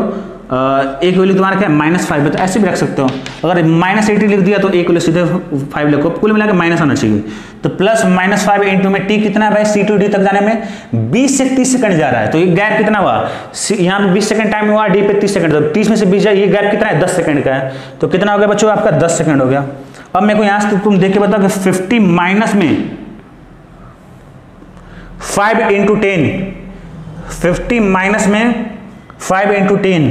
एक वैल्यू तुम्हारा क्या -5 है, तो ऐसे भी रख सकते हो। अगर -80 लिख दिया तो एक वैल्यू सीधे 5 लिखो, कुल मिला के माइनस आना चाहिए। तो प्लस -5 इंटू में टी कितना है भाई, सी टू डी तक जाने में 20 से 30 सेकंड जा रहा है। तो ये गैप कितना हुआ, यहाँ पे 20 सेकंड टाइम हुआ, डी पे 30 सेकंड, तो 30 में से 20 जाए, ये गैप कितना है 10 सेकंड का है। तो कितना हो गया बच्चों आपका 10 सेकंड हो गया। अब मेरे को यहाँ से तुम देख के बताओ कि 50 माइनस में 5 इंटू 10, 50 माइनस में 5 इंटू 10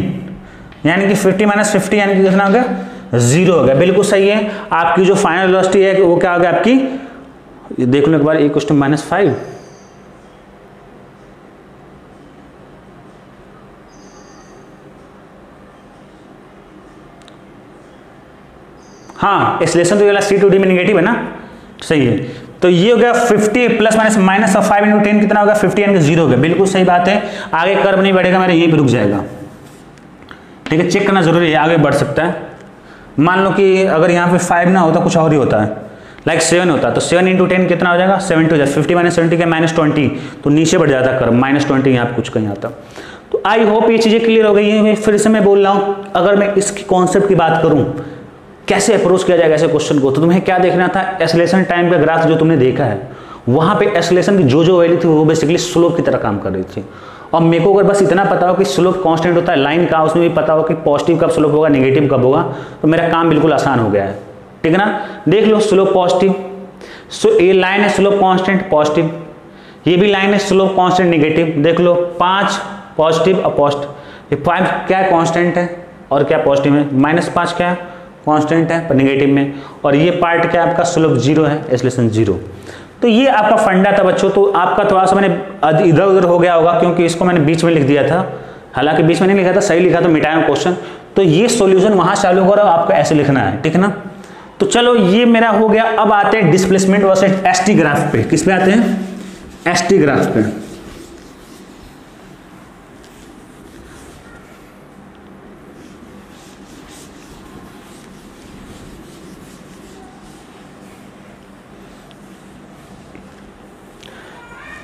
यानी कि 50 माइनस 50 यानी कि कितना हो गया 0 हो गया। बिल्कुल सही है। आपकी जो फाइनल वेलोसिटी है वो क्या हो गया आपकी, देख लो एक बार, इक्वल टू -5, हाँ एक्सेलरेशन तो ये वाला सी टू डी में नेगेटिव है ना, सही है। तो ये हो गया 50 प्लस माइनस माइनस 5 इंटू 10 कितना होगा 50 यानी कि 0 हो गया। बिल्कुल सही बात है। आगे कर्व नहीं बढ़ेगा मेरा, यहीं पे रुक जाएगा, ठीक है। चेक करना जरूरी है, आगे बढ़ सकता है। मान लो कि अगर यहाँ पे 5 ना होता कुछ और ही होता है, लाइक 7 होता, तो 7 इंटू 10 कितना हो जाएगा 70 हो जाएगा। 50 माइनस 70 के -20, तो नीचे बढ़ जाता कर्व, -20 यहाँ पे कुछ कहीं आता। तो आई होप ये चीज़ें क्लियर हो गई हैं। फिर से मैं बोल रहा हूँ, अगर मैं इसकी कॉन्सेप्ट की बात करूँ कैसे अप्रोच किया जाएगा ऐसे क्वेश्चन को, तो तुम्हें क्या देखना था, एक्सेलरेशन टाइम का ग्राफ जो तुमने देखा है वहाँ पे एक्सेलरेशन की जो वैल्यू थी वो बेसिकली स्लोप की तरह काम कर रही थी। और मेरे को अगर बस इतना पता हो कि स्लोप कांस्टेंट होता है लाइन का, उसमें भी पता हो कि पॉजिटिव कब स्लोप होगा नेगेटिव कब होगा, तो मेरा काम बिल्कुल आसान हो गया है, ठीक है ना। देख लो स्लोप पॉजिटिव, सो ये लाइन है स्लोप कांस्टेंट पॉजिटिव, ये भी लाइन है स्लोप कांस्टेंट नेगेटिव। देख लो 5 पॉजिटिव और पॉजिटिव, ये 5 क्या है कांस्टेंट है और क्या पॉजिटिव है, -5 क्या है कांस्टेंट है पर नेगेटिव में, और ये पार्ट क्या है आपका स्लोप 0 है, एक्सेलरेशन 0। तो ये आपका फंडा था बच्चों। तो आपका थोड़ा सा मैंने इधर उधर हो गया होगा क्योंकि इसको मैंने बीच में लिख दिया था, हालांकि बीच में नहीं लिखा था, सही लिखा तो मिटाया क्वेश्चन। तो ये सॉल्यूशन वहां चालू हो रहा है, आपको ऐसे लिखना है, ठीक है ना। तो चलो ये मेरा हो गया। अब आते हैं डिस्प्लेसमेंट वर्सेस एसटी ग्राफ पे। किस पे आते हैं, एसटी ग्राफ पे।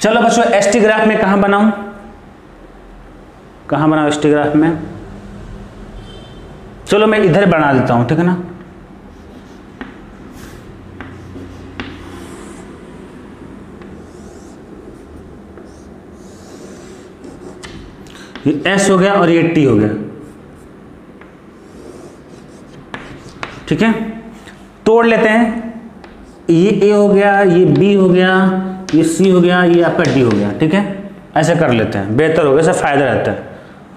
चलो बच्चों एसटी ग्राफ में कहां बनाऊं, कहां बनाऊं एसटी ग्राफ में, चलो मैं इधर बना देता हूं, ठीक है ना। ये एस हो गया और ये टी हो गया, ठीक है। तोड़ लेते हैं, ये ए हो गया, ये बी हो गया, ये सी हो गया, ये आपका डी हो गया, ठीक है। ऐसे कर लेते हैं, बेहतर होगा, इससे फायदा रहता है,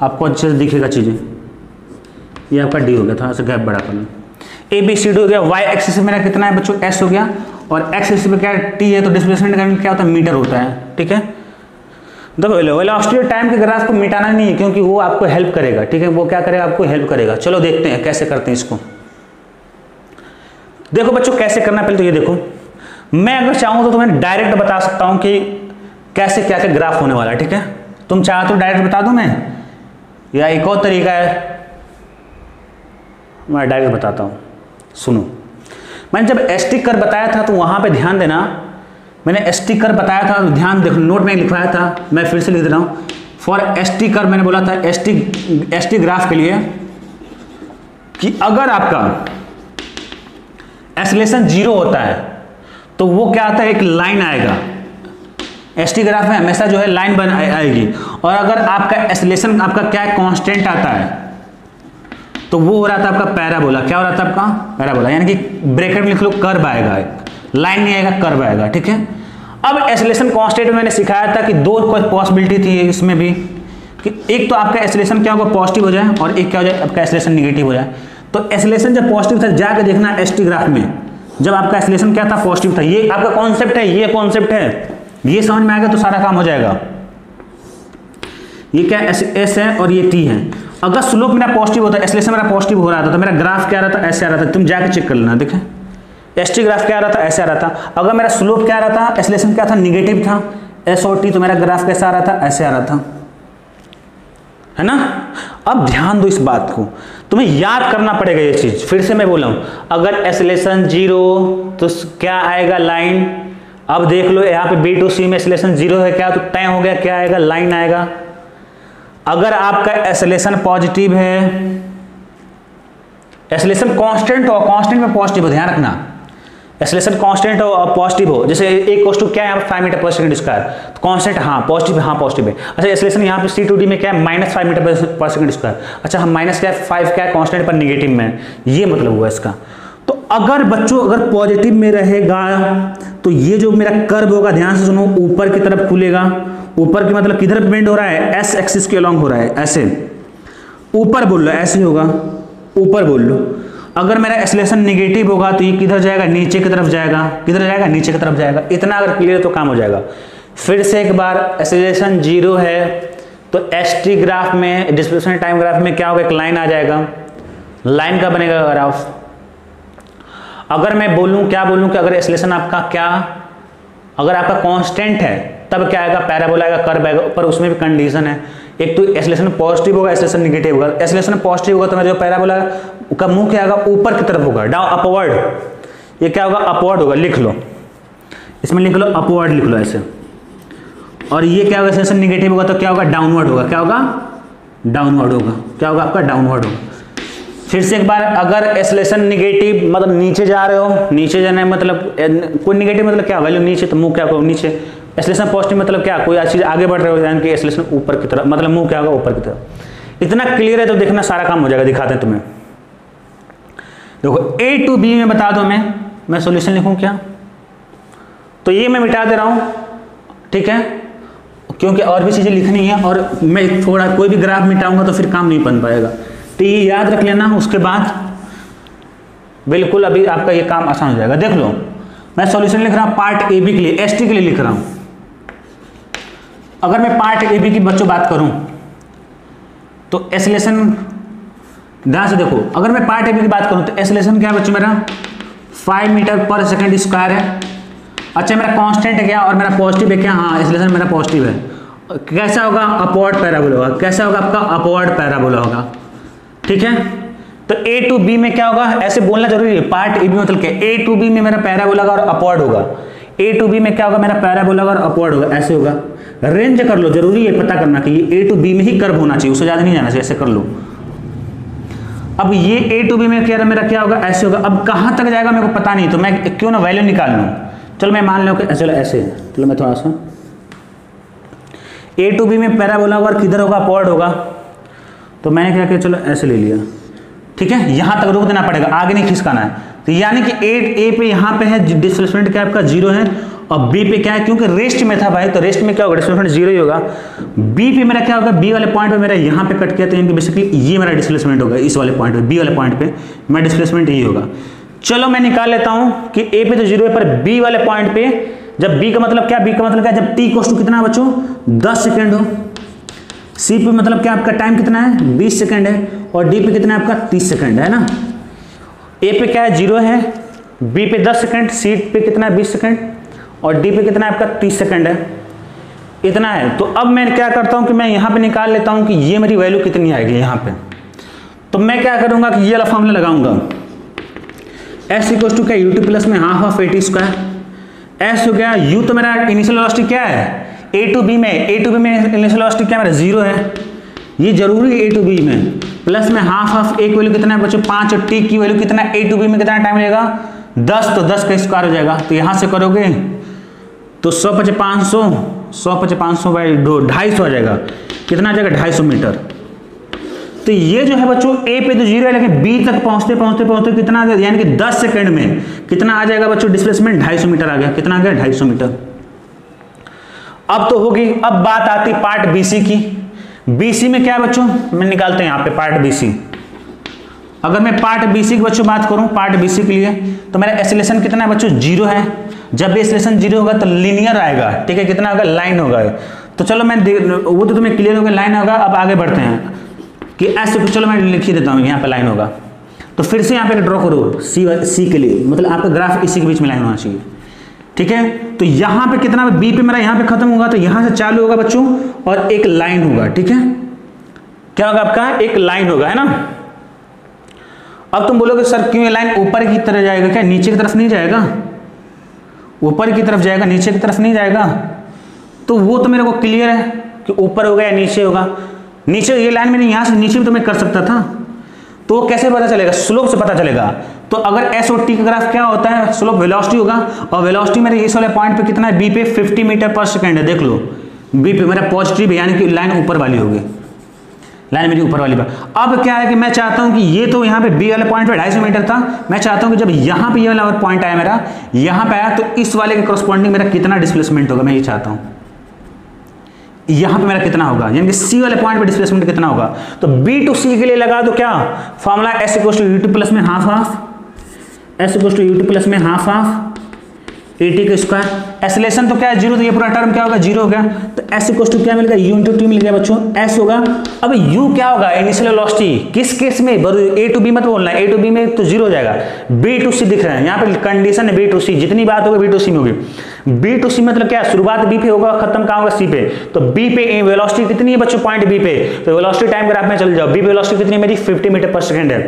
आपको अच्छे से दिखेगा चीजें। ये आपका डी हो गया, थोड़ा सा गैप बड़ा करना। ए बी सी डी हो गया। वाई एक्सिस मेरा कितना है बच्चों, एस हो गया, और एक्स एक्सिस पे क्या है टी है, तो डिस्प्लेसमेंट का क्या होता है मीटर होता है, ठीक है। देखो वेलोसिटी टाइम के ग्राफ को मिटाना नहीं है क्योंकि वो आपको हेल्प करेगा, ठीक है। वो क्या करेगा, आपको हेल्प करेगा। चलो देखते हैं कैसे करते हैं इसको। देखो बच्चों कैसे करना, पहले तो ये देखो, मैं अगर चाहूं तो तुम्हें डायरेक्ट बता सकता हूं कि कैसे क्या क्या ग्राफ होने वाला है, ठीक है। तुम चाहो तो डायरेक्ट बता दूं मैं, या एक और तरीका है, मैं डायरेक्ट बताता हूं। सुनो, मैंने जब एसटी कर्व बताया था तो वहां पे ध्यान देना, मैंने एसटी कर्व बताया था, ध्यान देखो, नोट में लिखवाया था, मैं फिर से लिख दे रहा हूं। फॉर एसटी कर्व मैंने बोला था एसटी ग्राफ के लिए कि अगर आपका एक्सेलरेशन 0 होता है तो वो क्या आता है, एक लाइन आएगा। एसटी ग्राफ में हमेशा जो है लाइन आएगी। और अगर आपका एक्सेलरेशन आपका क्या कांस्टेंट आता है तो वो हो रहा था आपका पैराबोला। क्या हो रहा था आपका? पैराबोला, यानी कि ब्रैकेट में लिख लो कर्व आएगा, एक लाइन नहीं आएगा, कर्व आएगा, ठीक है। अब एक्सेलरेशन कांस्टेंट में मैंने सिखाया था कि दो पॉसिबिलिटी थी इसमें भी, कि एक तो आपका एक्सेलरेशन क्या होगा, पॉजिटिव हो जाए, और एक क्या हो जाए, आपका एक्सेलरेशन नेगेटिव हो जाए। तो एक्सेलरेशन जब पॉजिटिव था, जाके देखना एसटी ग्राफ में, जब आपका एक्सेलरेशन क्या था, पॉजिटिव था। ये आपका कॉन्सेप्ट है, ये कॉन्सेप्ट है, ये समझ में आएगा तो सारा काम हो जाएगा। ये क्या एस है और ये टी है। अगर स्लोप मेरा पॉजिटिव होता, एक्सेलरेशन मेरा पॉजिटिव हो रहा था, तो मेरा ग्राफ क्या आ रहा था, ऐसे आ रहा था। तुम जाके चेक कर लेना, देखें एसटी ग्राफ क्या आ रहा था, ऐसे आ रहा था। अगर मेरा स्लोप क्या आ रहा था, एक्सेलरेशन क्या था, निगेटिव था, एस और टी, तो मेरा ग्राफ कैसा आ रहा था, ऐसे आ रहा था, है ना। अब ध्यान दो इस बात को, तुम्हें याद करना पड़ेगा ये चीज। फिर से मैं बोला हूं, अगर एक्सेलरेशन 0 तो क्या आएगा, लाइन। अब देख लो यहाँ पे बी टू सी में एक्सेलरेशन 0 है क्या, तो तय हो गया, क्या आएगा, लाइन आएगा। अगर आपका एक्सेलरेशन पॉजिटिव है, एक्सेलरेशन कांस्टेंट हो, कांस्टेंट में पॉजिटिव हो, ध्यान रखना, एक्सेलरेशन कांस्टेंट हो और पॉजिटिव हो, जैसे एक कोष्टू क्या है यहाँ पे 5 मीटर पर सेकंड स्क्वायर, तो कांस्टेंट हाँ पॉजिटिव, हाँ पॉजिटिव है। अच्छा एक्सेलरेशन यहाँ पे C2D में क्या है, -5 मीटर पर सेकंड स्क्वायर। अच्छा हम माइनस क्या है, 5 क्या है, कांस्टेंट पर निगेटिव में, ये मतलब हुआ इसका। तो अगर बच्चों अगर पॉजिटिव में रहेगा तो ये जो मेरा कर्व होगा, ध्यान से सुनो, ऊपर की तरफ खुलेगा। ऊपर की मतलब किधर बेंड हो रहा है, एस एक्सिस के अलॉन्ग हो रहा है, ऐसे ऊपर बोल लो, ऐसे होगा, ऊपर बोल लो। अगर मेरा एक्सेलरेशन नेगेटिव होगा तो ये किधर जाएगा, नीचे की तरफ जाएगा। किधर जाएगा, नीचे की तरफ जाएगा। इतना अगर क्लियर तो काम हो जाएगा। फिर से एक बार, एक्सेलरेशन 0 है तो एसटी ग्राफ में, डिस्प्लेसमेंट टाइम ग्राफ में क्या होगा, एक लाइन आ जाएगा। लाइन का बनेगा ग्राफ। अगर मैं बोलूं, क्या बोलूं कि अगर एक्सेलरेशन आपका क्या, अगर आपका कांस्टेंट है तब क्या आएगा, पैराबोला आएगा, कर्व आएगा। पर उसमें भी कंडीशन है, एक तो एक्सेलरेशन पॉजिटिव होगा, एक्सेलरेशन नेगेटिव होगा। एक्सेलरेशन पॉजिटिव होगा तो मेरा जो पैराबोला का मुंह क्या होगा, ऊपर की तरफ होगा, डाउन अपवर्ड। ये क्या होगा, अपवर्ड होगा, लिख लो, इसमें लिख लो अपवर्ड, लिख लो ऐसे। और ये क्या होगा, एक्सेलरेशन नेगेटिव होगा तो क्या होगा, डाउनवर्ड होगा। क्या होगा, डाउनवर्ड होगा। क्या होगा आपका, डाउनवर्ड होगा। फिर से एक बार, अगर एक्सेलरेशन नेगेटिव मतलब नीचे जा रहे हो, नीचे जाना मतलब कोई नेगेटिव मतलब क्या, वैल्यू नीचे, तो मुंह क्या होगा, नीचे। एक्सेलरेशन पॉजिटिव मतलब क्या, कोई चीज आगे बढ़ रहे हो, यानी कि एक्सेलरेशन ऊपर की तरफ, मतलब मुंह क्या होगा, ऊपर की तरफ। इतना क्लियर है तो देखना सारा काम हो जाएगा। दिखाते हैं तुम्हें, देखो A to B में बता दो, मैं सॉल्यूशन लिखूं क्या, तो ये मैं मिटा दे रहा हूं, ठीक है, क्योंकि और भी चीजें लिखनी है, और मैं थोड़ा कोई भी ग्राफ मिटाऊंगा तो फिर काम नहीं बन पाएगा। तो ये याद रख लेना, उसके बाद बिल्कुल अभी आपका ये काम आसान हो जाएगा। देख लो, मैं सॉल्यूशन लिख रहा हूं पार्ट AB के लिए, ST के लिए लिख रहा हूं। अगर मैं पार्ट AB की बच्चों बात करूं तो एक्सेलरेशन, ध्यान से देखो, अगर मैं पार्ट AB की बात करूं तो एक्सेलरेशन क्या है बच्चों, मेरा 5 मीटर पर सेकंड स्क्वायर है। अच्छा मेरा कांस्टेंट है क्या, और मेरा पॉजिटिव है क्या, हाँ एक्सेलरेशन मेरा पॉजिटिव है। कैसा होगा, अपवर्ड पैराबोला होगा। कैसा होगा आपका, अपवर्ड पैराबोला होगा, ठीक है। तो A to B में क्या होगा, ऐसे बोलना जरूरी है। पार्ट AB मतलब क्या, A to B में मेरा पैराबोला होगा और अपवर्ड होगा। A to B में क्या होगा, मेरा पैराबोला होगा और अपवर्ड होगा, ऐसे होगा। रेंज कर लो, जरूरी है पता करना कि ये A to B में ही कर्व होना चाहिए, उससे ज्यादा नहीं जाना चाहिए, ऐसे कर लो। अब ये A to B में क्या मेरा क्या होगा, ऐसे होगा। अब कहां तक जाएगा मेरे को पता नहीं, तो मैं क्यों ना वैल्यू निकाल लूं। चलो मैं मान लो कि चलो ऐसे, चलो मैं थोड़ा सा A to B में पैराबोला होगा और किधर होगा, अपवर्ड होगा। तो मैंने क्या किया, चलो ऐसे ले लिया, ठीक है। यहां तक रोक देना पड़ेगा, आगे नहीं खिसकाना है। तो यानी कि A पे यहां पे है डिस्प्लेसमेंट क्या आपका 0 है, और B पे क्या है, क्योंकि रेस्ट में था भाई, तो रेस्ट में क्या होगा, डिस्प्लेसमेंट 0 ही होगा। B पे मेरा क्या होगा, B वाले पॉइंट पे मेरा यहां पे कट किया, तो यानी कि बेसिकली ये मेरा डिस्प्लेसमेंट होगा, इस वाले पॉइंट पे, B वाले पॉइंट पे मेरा डिस्प्लेसमेंट ये होगा। चलो मैं निकाल लेता हूं कि A पे तो 0 है, पर B वाले पॉइंट पे जब B का मतलब क्या, B का मतलब क्या, जब t इक्वल टू कितना है बच्चों, 10 सेकेंड हो। C पे मतलब क्या, आपका टाइम कितना है, 20 सेकेंड है, और D पे कितना है आपका, 30 सेकेंड है ना। A पे क्या है, 0 है, B पे 10 सेकेंड, C पे कितना है, 20 सेकेंड, और D पे कितना है आपका, 30 सेकेंड है। इतना है। तो अब मैं क्या करता हूं कि मैं यहां पे निकाल लेता हूं कि ये मेरी वैल्यू कितनी आएगी यहां पे। तो मैं क्या करूंगा कि ये वाला फॉर्मूला लगाऊंगा, S इक्वल टू क्या, U2 प्लस में half of AT square. S हो गया, U तो मेरा इनिशियल वेलोसिटी क्या है, A to B में इनिशियल वेलोसिटी क्या मेरा 0 है, ये जरूरी है A to B में, प्लस में हाफ ऑफ A की वैल्यू कितना है बच्चों 5, और T की वैल्यू कितना है, A to B में कितना टाइम लगेगा 10, तो 10 का स्क्वायर हो जाएगा। तो यहां से करोगे तो 100 × 500 बाई 2, 250 आ जाएगा। कितना आ जाएगा, 250 मीटर। तो ये जो है बच्चों ए पे तो 0 है, लेकिन बी तक पहुंचते पहुंचते पहुंचते कितना आ गया, यानी कि 10 सेकंड में कितना आ जाएगा बच्चों डिस्प्लेसमेंट, 250 मीटर आ गया। कितना आ गया, 250 मीटर। अब तो होगी, अब बात आती पार्ट बीसी की। बीसी में क्या है बच्चों, मैं निकालते हैं यहाँ पे पार्ट बीसी। अगर मैं पार्ट बीसी की बच्चों बात करूं, पार्ट बीसी के लिए, तो मेरा एक्सीलरेशन कितना है बच्चों, 0 है। जब भी एक्सीलरेशन 0 होगा तो लीनियर आएगा, ठीक है, कितना होगा, लाइन होगा। तो चलो मैं वो तो तुम्हें क्लियर होगा, लाइन होगा। अब आगे बढ़ते हैं कि ऐसे, चलो मैं लिख ही देता हूँ, यहाँ पे लाइन होगा। तो फिर से यहाँ पे ड्रॉ करो सी के लिए, मतलब आपका ग्राफ इसी के बीच में लाइन होना चाहिए, ठीक है। तो यहाँ पे कितना, बी पे मेरा यहाँ पे खत्म होगा, तो यहाँ से चालू होगा बच्चों और एक लाइन होगा, ठीक है। क्या होगा आपका, एक लाइन होगा, है ना। अब तुम बोलोगे सर क्यों ये लाइन ऊपर की तरफ जाएगा, क्या नीचे की तरफ नहीं जाएगा, ऊपर की तरफ जाएगा, नीचे की तरफ नहीं जाएगा। तो वो तो मेरे को क्लियर है कि ऊपर होगा या नीचे होगा। नीचे ये लाइन मैंने यहाँ से नीचे भी तो मैं कर सकता था, तो वो कैसे पता चलेगा, स्लोप से पता चलेगा। तो अगर एस और टी का ग्राफ क्या होता है, स्लोप वेलोसिटी होगा, और वेलोसिटी मेरे इस वाले पॉइंट पे कितना है, बी पे 50 मीटर पर सेकंड है। देख लो बी पे मेरा पॉजिटिव है, यानी कि लाइन ऊपर वाली होगी, लाइन मेरी ऊपर वाली पर। अब क्या है कि मैं चाहता हूं कि ये तो यहाँ पे बी वाले पॉइंट पे 250 मीटर था, मैं चाहता हूं कि जब यहाँ पे ये वाला पॉइंट आया मेरा, यहाँ पे आया, तो इस वाले के करस्पॉन्डिंग मेरा कितना डिस्प्लेसमेंट होगा, मैं ये चाहता हूं यहाँ पे मेरा कितना होगा, यानी कि सी वाले पॉइंट पे डिस्प्लेसमेंट कितना होगा। तो बी टू सी के लिए लगा दो क्या formula, S equal to UT plus में half half, S equal to UT plus में हाफ हाफ एटी का स्क्वायर। एसिलेशन तो क्या है, 0, तो ये पूरा टर्म क्या होगा, 0 हो गया। तो एस इक्वल टू क्या मिलेगा, यू इंटू टी मिल गया बच्चों, एस होगा। अब यू क्या होगा, इनिशियल वेलोसिटी, किस केस में, ए टू बी मत बोलना, ए टू बी में तो 0 हो जाएगा, बी टू सी दिख रहा है यहाँ पे कंडीशन है, बी टू सी, जितनी बात होगी बी टू सी में होगी। बी टू सी मतलब क्या, शुरुआत बी पे होगा, खत्म कहाँ होगा, सी पे। तो बी पे वेलोसिटी कितनी है बच्चों, पॉइंट बी पे, तो वेलोसिटी टाइम ग्राफ में चल जाओ, बी पे वेलोसिटी कितनी मेरी 50 मीटर पर सेकंड है।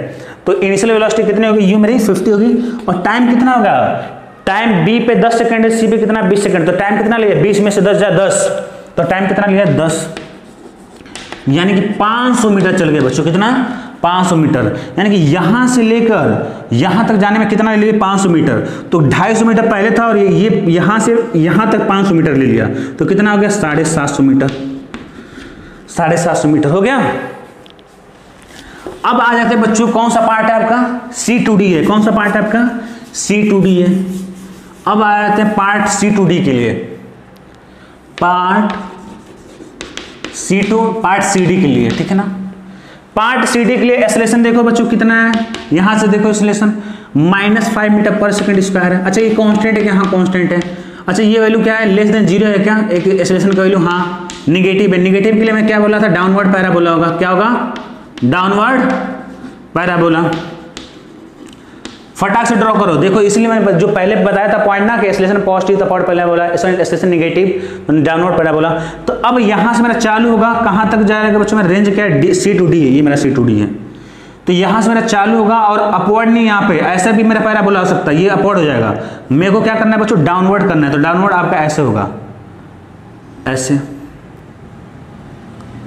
तो इनिशियल वेलोसिटी कितनी होगी, यू मेरी 50 होगी, और टाइम कितना होगा, टाइम बी पे 10 सेकंड है, सी पे कितना 20 सेकंड। तो टाइम कितना लिया, 20 में से 10 जा 10, तो टाइम कितना लिया 10, यानी कि 500 मीटर चल गए बच्चों, कितना 500 मीटर, यानी कि यहां से लेकर यहां तक जाने में कितना ले लिया 500 मीटर। तो 250 मीटर पहले था, और ये यहां से यहां तक 500 मीटर ले लिया, तो कितना हो गया 750 मीटर, 750 मीटर हो गया। अब आ जाते हैं बच्चों, कौन सा पार्ट है आपका, C2D है, कौन सा पार्ट है आपका, C2D है। अब आ जाते हैं पार्ट C2D के लिए, पार्ट CD के लिए, ठीक है ना। पार्ट CD के लिए एक्सेलरेशन देखो बच्चों कितना है, यहां से देखो acceleration -5 metre per second square है। अच्छा ये कांस्टेंट है क्या, हाँ कांस्टेंट है। अच्छा ये वैल्यू क्या है, लेस देन 0 है क्या, एक एक्सेलरेशन का वैल्यू, हाँ निगेटिव है। निगेटिव के लिए मैं क्या बोला था, डाउनवर्ड पैराबोला होगा, क्या होगा, डाउनवर्ड पैराबोला। फटाक से ड्रॉ करो, देखो इसलिए मैंने जो पहले बताया था पॉइंट ना कि एक्सेलरेशन पॉजिटिव था, पॉइंट पहले बोला, एक्सेलरेशन नेगेटिव, डाउनवर्ड पैराबोला। तो अब यहां से मेरा चालू होगा, कहां तक जाएगा बच्चों, मेरा रेंज क्या है, C2D है, ये मेरा C2D है। तो यहां से मेरा चालू होगा, और अपवर्ड नहीं, यहाँ पे ऐसा भी मेरा पैराबोला हो सकता है, ये अपवर्ड हो जाएगा। मेरे को क्या करना है बच्चों, डाउनवर्ड करना है। तो डाउनवर्ड आपका ऐसे होगा, ऐसे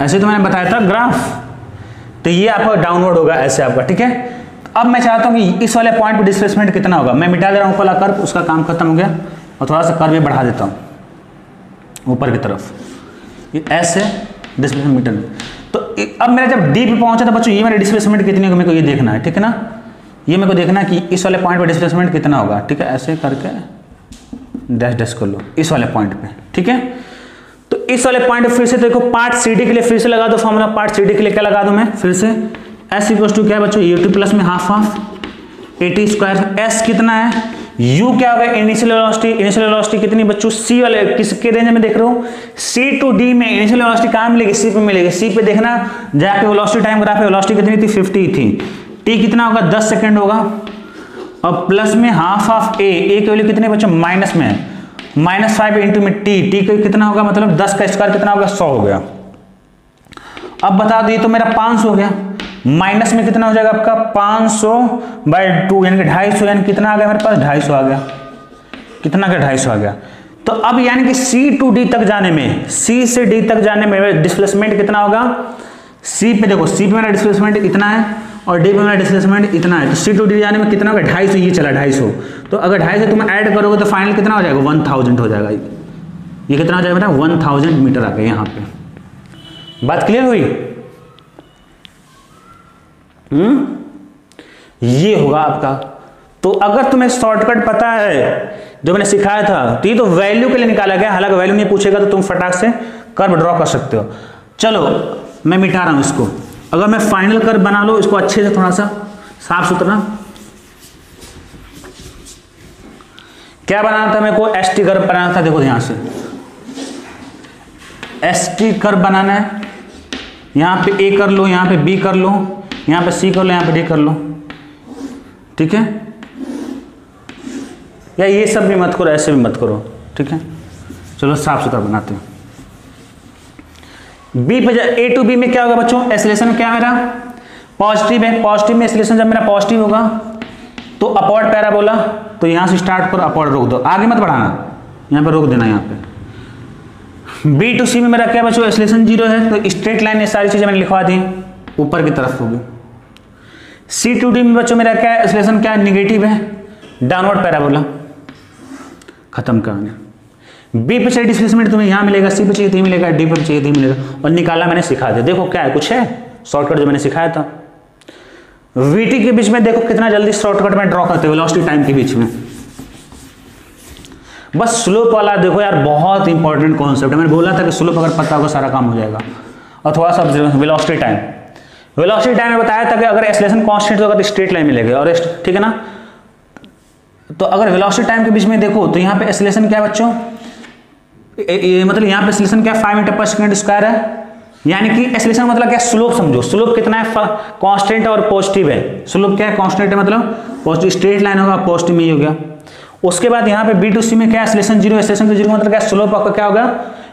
ऐसे तो मैंने बताया था ग्राफ, तो ये आपका डाउनवर्ड होगा ऐसे आपका, ठीक है। अब मैं चाहता हूं कि इस वाले पॉइंट पे डिस्प्लेसमेंट कितना होगा, मैं मिटा दे रहा हूं ऊपर वाला कर्व, उसका काम खत्म हो गया, और थोड़ा सा कर्व बढ़ा देता हूं ऊपर की तरफ, ये ऐसे डिस्प्लेसमेंट मीटर में। तो अब मेरा जब डी पे पहुंचा था बच्चों, ये मेरा डिस्प्लेसमेंट कितनी होगी, मेरे को ये देखना है, ठीक है ना। ये मेरे को देखना है कि इस वाले पॉइंट पे डिस्प्लेसमेंट कितना होगा, ठीक है। ऐसे करके डैश डैश कर लो इस वाले पॉइंट पे, ठीक है। तो इस वाले पॉइंट पे फिर से देखो, पार्ट CD के लिए फिर से लगा दो फॉर्मूला, पार्ट CD के लिए क्या लगा दूं मैं, फिर से S इक्वल टू क्या है बच्चों, UT प्लस में half half AT square. S कितना है, U क्या होगा, इनिशियल वेलोसिटी। इनिशियल वेलोसिटी कितनी बच्चों, C वाले किसके रेंज में देख रहे हो, C2D में इनिशियल वेलोसिटी कहां मिलेगी, C पे मिलेगी। C पे देखना जाके वेलोसिटी टाइम ग्राफ है, वेलोसिटी कितनी थी 50 थी, T कितना होगा 10 सेकंड होगा, और प्लस में हाफ ऑफ A की वैल्यू कितने बच्चों, माइनस में -5 इंटू में T का कितना होगा, मतलब 10 का स्क्वायर कितना होगा, 100 हो गया। अब बता दो, ये तो मेरा 500 हो गया, माइनस में कितना हो जाएगा आपका 500/2, यानी कि 250, यानी कितना आ गया मेरे पास, 250 आ गया, कितना का 250 आ गया। तो अब यानी कि C2D तक जाने में, C से D तक जाने में डिस्प्लेसमेंट कितना होगा, C पे देखो, C पे मेरा डिस्प्लेसमेंट इतना है, और D पे मेरा डिस्प्लेसमेंट इतना है। तो C2D जाने में कितना होगा, 250, ये चला 250। तो अगर 250 तुम ऐड करोगे तो फाइनल कितना हो जाएगा, 1000 हो जाएगा। ये कितना हो जाएगा बेटा, 1000 मीटर आ गया यहाँ पे। बात क्लियर हुई। ये होगा आपका। तो अगर तुम्हें शॉर्टकट पता है जो मैंने सिखाया था, तो ये तो वैल्यू के लिए निकाला गया, हालांकि वैल्यू नहीं पूछेगा तो तुम फटाक से कर्व ड्रॉ कर सकते हो। चलो मैं मिटा रहा हूं इसको। अगर मैं फाइनल कर्व बना लो इसको अच्छे से, थोड़ा सा साफ सुथरा, क्या बनाना था मेरे को, एसटी कर्व बनाना था। देखो ध्यान से, एसटी कर्व बनाना है। यहां पे ए कर लो, यहां पे बी कर लो, यहां पे सी कर लो, यहां पे डी कर लो, ठीक है। या ये सब भी मत करो, ऐसे भी मत करो, ठीक है। चलो साफ सुथरा बनाते हैं। बी पे ए टू बी में क्या होगा बच्चों, एक्सेलरेशन क्या मेरा पॉजिटिव है। पॉजिटिव में एक्सेलरेशन जब मेरा पॉजिटिव होगा तो अपवर्ड पैराबोला, तो यहां से स्टार्ट करो, अपवर्ड रोक दो, आगे मत बढ़ाना, यहां पे रोक देना। यहां पे बी टू सी में मेरा क्या बच्चों, एक्सेलरेशन 0 है, तो स्ट्रेट लाइन, ये सारी चीजें मैंने लिखवा दी, ऊपर की तरफ होगी। सी टू डी में बच्चों मेरा क्या है, एक्सेलरेशन क्या है, निगेटिव है, डाउनवर्ड पैराबोला, खत्म कहानी। बी पे चाहिए डिस्प्लेसमेंट तुम्हें यहां मिलेगा, सी पे चाहिए तो मिलेगा, डी पे चाहिए तो मिलेगा, और निकाला मैंने सिखा दिया। देखो क्या है, कुछ है शॉर्टकट जो मैंने सिखाया था। वीटी के बीच में देखो कितना जल्दी शॉर्टकट में ड्रॉ करते हो, वेलोसिटी टाइम के बीच में। बस स्लोप वाला देखो यार, बहुत इंपॉर्टेंट कॉन्सेप्ट है। मैंने बोला था कि स्लोप अगर पता होगा सारा काम हो जाएगा। और थोड़ा सा वेलोसिटी टाइम, वेलोसिटी टाइम में बताया था कि अगर एक्सेलरेशन कांस्टेंट होगा तो स्ट्रेट लाइन मिलेगी, और ठीक है ना। तो अगर वेलोसिटी टाइम के बीच में देखो तो यहाँ पे एक्सेलरेशन क्या है बच्चों, मतलब यहाँ पे एक्सेलरेशन क्या 5 मीटर पर सेकंड स्क्वायर है, यानी कि एक्सेलरेशन मतलब क्या, स्लोप समझो, स्लोप कितना है, कांस्टेंट और पॉजिटिव है। स्लोप क्या है, कांस्टेंट है मतलब पॉजिटिव, स्ट्रेट लाइन होगा, पॉजिटिव में ही हो गया। उसके बाद यहाँ पे बी टू सी में क्या, एक्सेलरेशन 0, एक्सेलरेशन का 0 मतलब क्या, स्लोप आपका क्या होगा,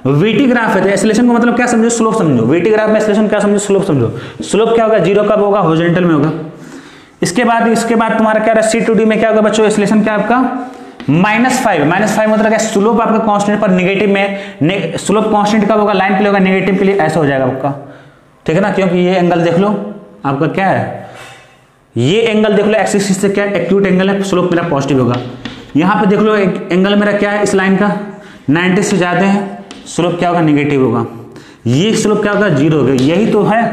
वीटी ग्राफ है, तो एक्सेलरेशन को मतलब क्या समझो, स्लोप समझो। वीटी ग्राफ में एक्सेलरेशन क्या समझो, स्लोप समझो। स्लोप क्या होगा, 0 कब होगा, हॉरिजॉन्टल में होगा। इसके बाद तुम्हारा क्या रहा, सी टू डी में क्या होगा बच्चों, एक्सेलरेशन क्या आपका -5 मतलब क्या, स्लोप आपका कांस्टेंट पर निगेटिव में, स्लोप कांस्टेंट कब होगा, लाइन के लिए होगा, निगेटिव के लिए ऐसा हो जाएगा आपका, ठीक है ना। क्योंकि ये एंगल देख लो आपका क्या है, ये एंगल देख लो एक्स एक्सिस से क्या एक्यूट एंगल है, स्लोप मेरा पॉजिटिव होगा। यहां पे देख लो एंगल मेरा क्या है, इस लाइन का 90 से ज्यादा है, स्लोप क्या होगा, निगेटिव होगा। ये स्लोप क्या होगा, 0 होगा। यही तो है,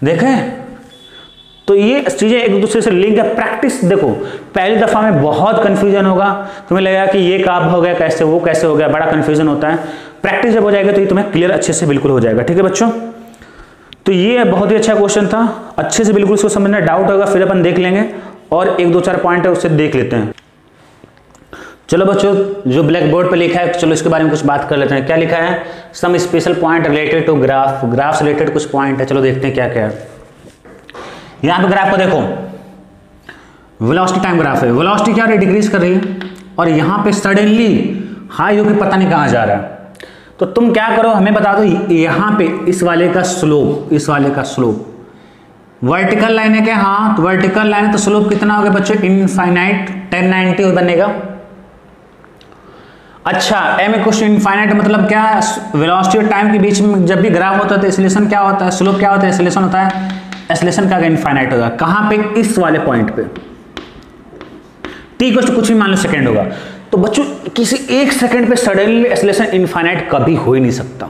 देखें। तो ये चीजें एक दूसरे से लिंक है। प्रैक्टिस देखो, पहली दफा में बहुत कंफ्यूजन होगा, तुम्हें लगेगा कि ये कब हो गया, कैसे वो कैसे हो गया, बड़ा कंफ्यूजन होता है। प्रैक्टिस जब हो जाएगी तो ये तुम्हें क्लियर अच्छे से बिल्कुल हो जाएगा, ठीक है बच्चों। तो ये बहुत ही अच्छा क्वेश्चन था, अच्छे से बिल्कुल इसको समझना। डाउट होगा फिर अपन देख लेंगे, और 1-2-4 पॉइंट है उससे देख लेते हैं। चलो बच्चों, जो ब्लैक बोर्ड पे लिखा है, चलो इसके बारे में कुछ बात कर लेते हैं। क्या लिखा है, some special point related to graph, graph से रिलेटेड कुछ पॉइंट है। चलो देखते हैं क्या क्या है। यहां पे ग्राफ को देखो, वेलोसिटी टाइम ग्राफ है, वेलोसिटी क्या है, डिक्रीज कर रही है, और यहां पे सडनली हाई होकर पता नहीं कहां जा रहा है। तो तुम क्या करो, हमें बता दो, यहां पे इस वाले का स्लोप, इस वाले का स्लोप वर्टिकल लाइन है क्या, हाँ, तो वर्टिकल लाइन है, तो स्लोप कितना होगा बच्चों, इनफाइनाइट 1090 बनेगा। अच्छा, m इक्वल टू इनफाइनाइट मतलब क्या, वेलोसिटी और टाइम के बीच में जब भी ग्राफ होता है तो एक्सेलरेशन क्या होता है, स्लोप क्या होता है, एक्सेलरेशन होता है। एक्सेलरेशन का इनफाइनाइट होगा, कहां पे, इस वाले पॉइंट पे। t इक्वल टू कुछ भी मान लो सेकंड होगा। तो बच्चों किसी एक सेकंड पे सडनली एक्सेलरेशन इनफाइनाइट कभी हो ही नहीं सकता।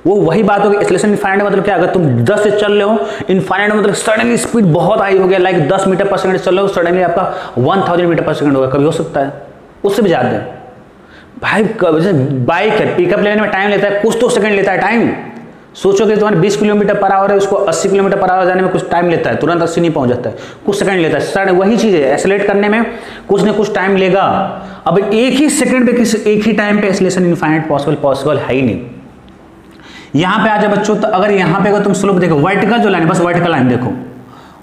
वो वही बात होगी, एक्सेलरेशन इनफाइनाइट मतलब क्या, अगर तुम 10 से चल रहे हो, इनफाइनाइट मतलब सडनली स्पीड बहुत हाई हो गया, लाइक 10 मीटर पर सेकंड चल रहे हो, सडनली आपका 1000 मीटर पर सेकंड होगा, कभी हो सकता है, उससे भी ज्यादा। भाई बाइक है, पिकअप लेने में टाइम लेता है, कुछ तो सेकंड लेता है टाइम। सोचो कि तुम्हारे 20 किलोमीटर पर आवर है, उसको 80 किलोमीटर पर आवर जाने में कुछ टाइम लेता है, तुरंत 80 नहीं पहुंच जाता है, कुछ सेकंड लेता है। सर वही चीज है, एक्सेलरेट करने में कुछ ना कुछ टाइम लेगा। अब एक ही सेकंड पे, एक ही टाइम पे एक्सेलरेशन इनफाइनाइट पॉसिबल है ही नहीं। यहां पे आ जाओ बच्चों, तो अगर यहां पे अगर तुम स्लोप देखो, वर्टिकल जो लाइन है, बस वर्टिकल लाइन देखो,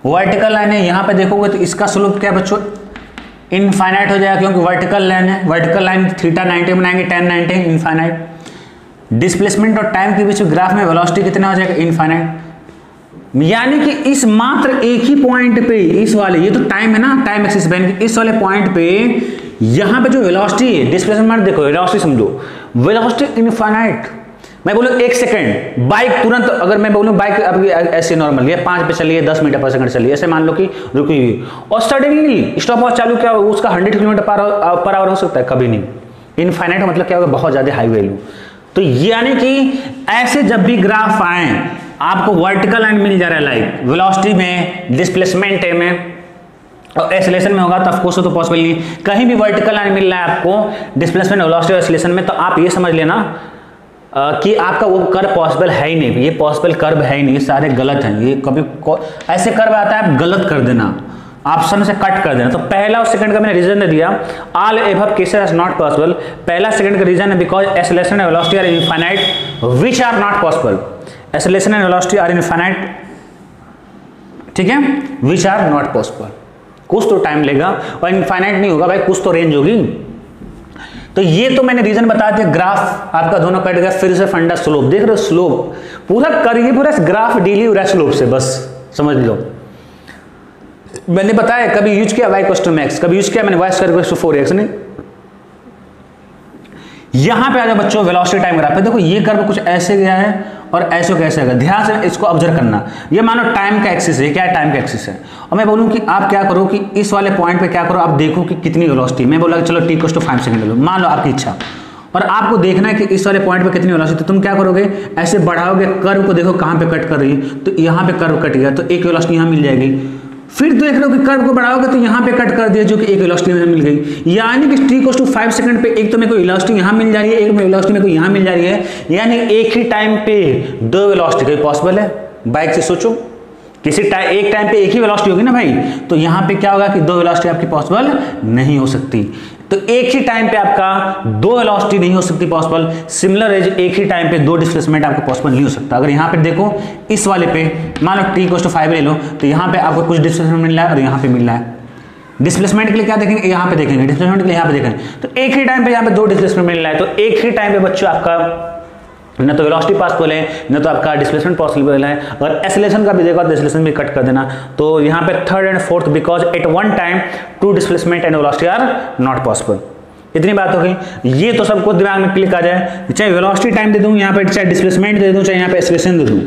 वर्टिकल लाइन है, यहां पे देखोगे तो इसका स्लोप क्या है बच्चों, इनफाइनाइट हो जाएगा, क्योंकि वर्टिकल लाइन है। वर्टिकल लाइन थीटा 90 बनाएंगे, 1090 इनफाइनाइट। डिस्प्लेसमेंट और टाइम के बीच ग्राफ में वेलोसिटी कितना हो जाएगा, इनफाइनाइट। यानी कि इस मात्र एक ही पॉइंट पे, इस वाले, ये तो टाइम है ना, टाइम एक्सिस पे, इस वाले पॉइंट पे यहां पे जो वेलोसिटी है, डिस्प्लेसमेंट देखो, वेलोसिटी समझो, वेलोसिटी इनफाइनाइट। मैं बोलूं 1 सेकंड, बाइक तुरंत, अगर मैं बोलूं बाइक अभी ऐसे नॉर्मल ये 5 पे चलिए, 10 मीटर पर सेकंड चलिए, ऐसे मान लो कि रुकी हुई, और सडनली स्टॉप वॉच चालू किया, उसका 100 किलोमीटर पर आवर हो सकता है, कभी नहीं। इनफाइनाइट मतलब क्या होगा, बहुत ज्यादा हाई वैल्यू। तो यानी कि ऐसे जब भी ग्राफ आए, आपको वर्टिकल लाइन मिल जा रहा है, लाइक वेलोसिटी में, डिस्प्लेसमेंट में और एक्सेलरेशन में होगा तो ऑफकोर्स तो पॉसिबल नहीं है। कहीं भी वर्टिकल लाइन मिल रहा है आपको डिस्प्लेसमेंट, वेलोसिटी और एक्सेलरेशन में, तो आप ये समझ लेना कि आपका वो कर्व पॉसिबल है ही नहीं, ये पॉसिबल कर्व है ही नहीं, ये सारे गलत हैं। ये कभी ऐसे कर्व आता है आप गलत कर देना, ऑप्शन से कट कर देना। तो पहला और सेकंड का मैंने रीजन दे दिया, all above cases are not possible. पहला सेकंड का रीजन है because acceleration and velocity are infinite which are not possible. Acceleration and velocity are infinite, ठीक है, व्हिच आर नॉट पॉसिबल। कुछ तो टाइम लेगा और इनफाइनाइट नहीं होगा भाई, कुछ तो रेंज होगी। तो ये तो मैंने रीजन बता दिया। ग्राफ आपका दोनों कट गया, फिर से फंडा स्लोप, देख रहे हो स्लोप पूरा करिए, पूरा ग्राफ डील हो रहा है स्लोप से, बस समझ लो। मैंने बताया कभी यूज किया y इक्वल टू मैक्स, कभी यूज किया मैंने y square equal to 4x नहीं। यहां पे आ जाओ बच्चों, वेलोसिटी टाइम ग्राफ है। देखो ये कर्व कुछ ऐसे गया है और ऐसे कैसे गया, ध्यान से इसको ऑब्जर्व करना। ये मानो टाइम का एक्सिस है, क्या है टाइम का एक्सिस है, और मैं बोलूं कि आप क्या करो कि इस वाले पॉइंट पे क्या करो, आप देखो कि कितनी वेलोसिटी। मैं बोला कि चलो t इक्वल टू 5 सेकंड ले लो, मान लो आपकी इच्छा, और आपको देखना है कि इस वाले पॉइंट पे कितनी वेलोसिटी। तो तुम क्या करोगे, ऐसे बढ़ाओगे कर्व को, देखो कहां पे कट कर रही है, तो यहाँ पे कर्व कट गया तो एक वेलोसिटी यहाँ मिल जाएगी। फिर देख रहे हो कि कर्व को बढ़ाओगे तो यहाँ पे कट कर दिया, जो कि एक वेलोसिटी में मिल गई। यानी कि t इक्वल टू 5 सेकंड पे एक तो मेरे को वेलोसिटी यहाँ मिल जा रही है, एक वेलोसिटी मेरे को यहाँ मिल जा रही है, यानी एक ही टाइम पे दो वेलोसिटी कोई पॉसिबल है। बाइक से सोचो, किसी एक टाइम पे एक ही वेलोसिटी होगी ना भाई, तो यहाँ पे क्या होगा कि दो वेलोसिटी आपकी पॉसिबल नहीं हो सकती। तो एक ही टाइम पे आपका दो वेलोसिटी नहीं हो सकती पॉसिबल। सिमिलर एज एक ही टाइम पे दो डिस्प्लेसमेंट आपको पॉसिबल नहीं हो सकता। अगर यहाँ पे देखो इस वाले पे मान लो t इक्वल टू 5 ले लो, तो यहाँ पे आपको कुछ डिस्प्लेसमेंट मिल रहा है और यहाँ पे मिल रहा है। डिस्प्लेसमेंट के लिए क्या देखेंगे, यहाँ पे देखेंगे, डिस्प्लेसमेंट के लिए यहाँ पे देखेंगे। तो एक ही टाइम पे यहाँ पे दो डिस्प्लेसमेंट मिल रहा है, तो एक ही टाइम पे बच्चों आपका न तो वेलोसिटी पॉसिबल है, न तो आपका डिस्प्लेसमेंट पॉसिबल है। और एक्सेलरेशन का भी देखो, डिस्प्लेसमेंट भी कट कर देना। तो यहाँ पे third and fourth, because at one time to displacement and velocity are not possible. इतनी बात हो गई। ये तो सबको दिमाग में क्लिक आ जाए, चाहे वेलोसिटी टाइम दे दूं यहाँ पे, चाहे डिस्प्लेसमेंट दे दूं, चाहे यहाँ पे एक्सेलरेशन दे दूं,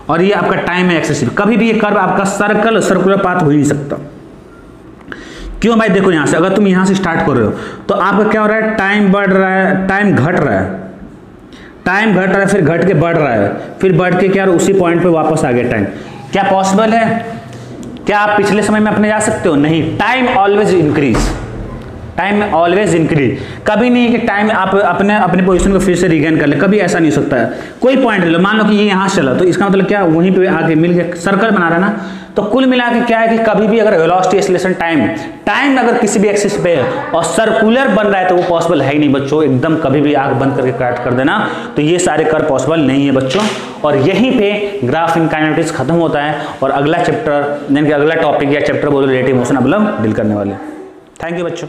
और ये आपका टाइम है एक्सेसिव। कभी भी ये कर्व आपका सर्कुलर पाथ हो ही नहीं सकता। क्यों भाई, देखो यहाँ से अगर तुम यहाँ से स्टार्ट कर रहे हो तो आपका क्या हो रहा है, टाइम बढ़ रहा है, टाइम घट रहा है, टाइम घट रहा है, फिर घट के बढ़ रहा है, फिर बढ़ के क्या उसी पॉइंट पे वापस आ गया टाइम। क्या पॉसिबल है? क्या आप पिछले समय में अपने जा सकते हो? नहीं। Time always increase, time always increase. कभी नहीं कि टाइम आप अपने पोजीशन को फिर से रिगेन कर ले, कभी ऐसा नहीं हो सकता है। कोई पॉइंट ले लो, मान लो कि ये यहाँ से चला, तो इसका मतलब क्या वहीं पे आके मिल गया, सर्कल बना रहा है ना। तो कुल मिला के क्या है कि कभी भी अगर वेलोसिटी एक्सेलरेशन टाइम अगर किसी भी एक्सिस पे है और सर्कुलर बन रहा है तो वो पॉसिबल है ही नहीं बच्चों। एकदम कभी भी आंख बंद करके काट कर देना, तो ये सारे कर्व पॉसिबल नहीं है बच्चों। और यहीं पे ग्राफ इन काइनेटिक्स खत्म होता है और अगला चैप्टर यानी कि अगला टॉपिक या चैप्टर बोलो रिलेटिव मोशन अब डील करने वाले। थैंक यू बच्चों।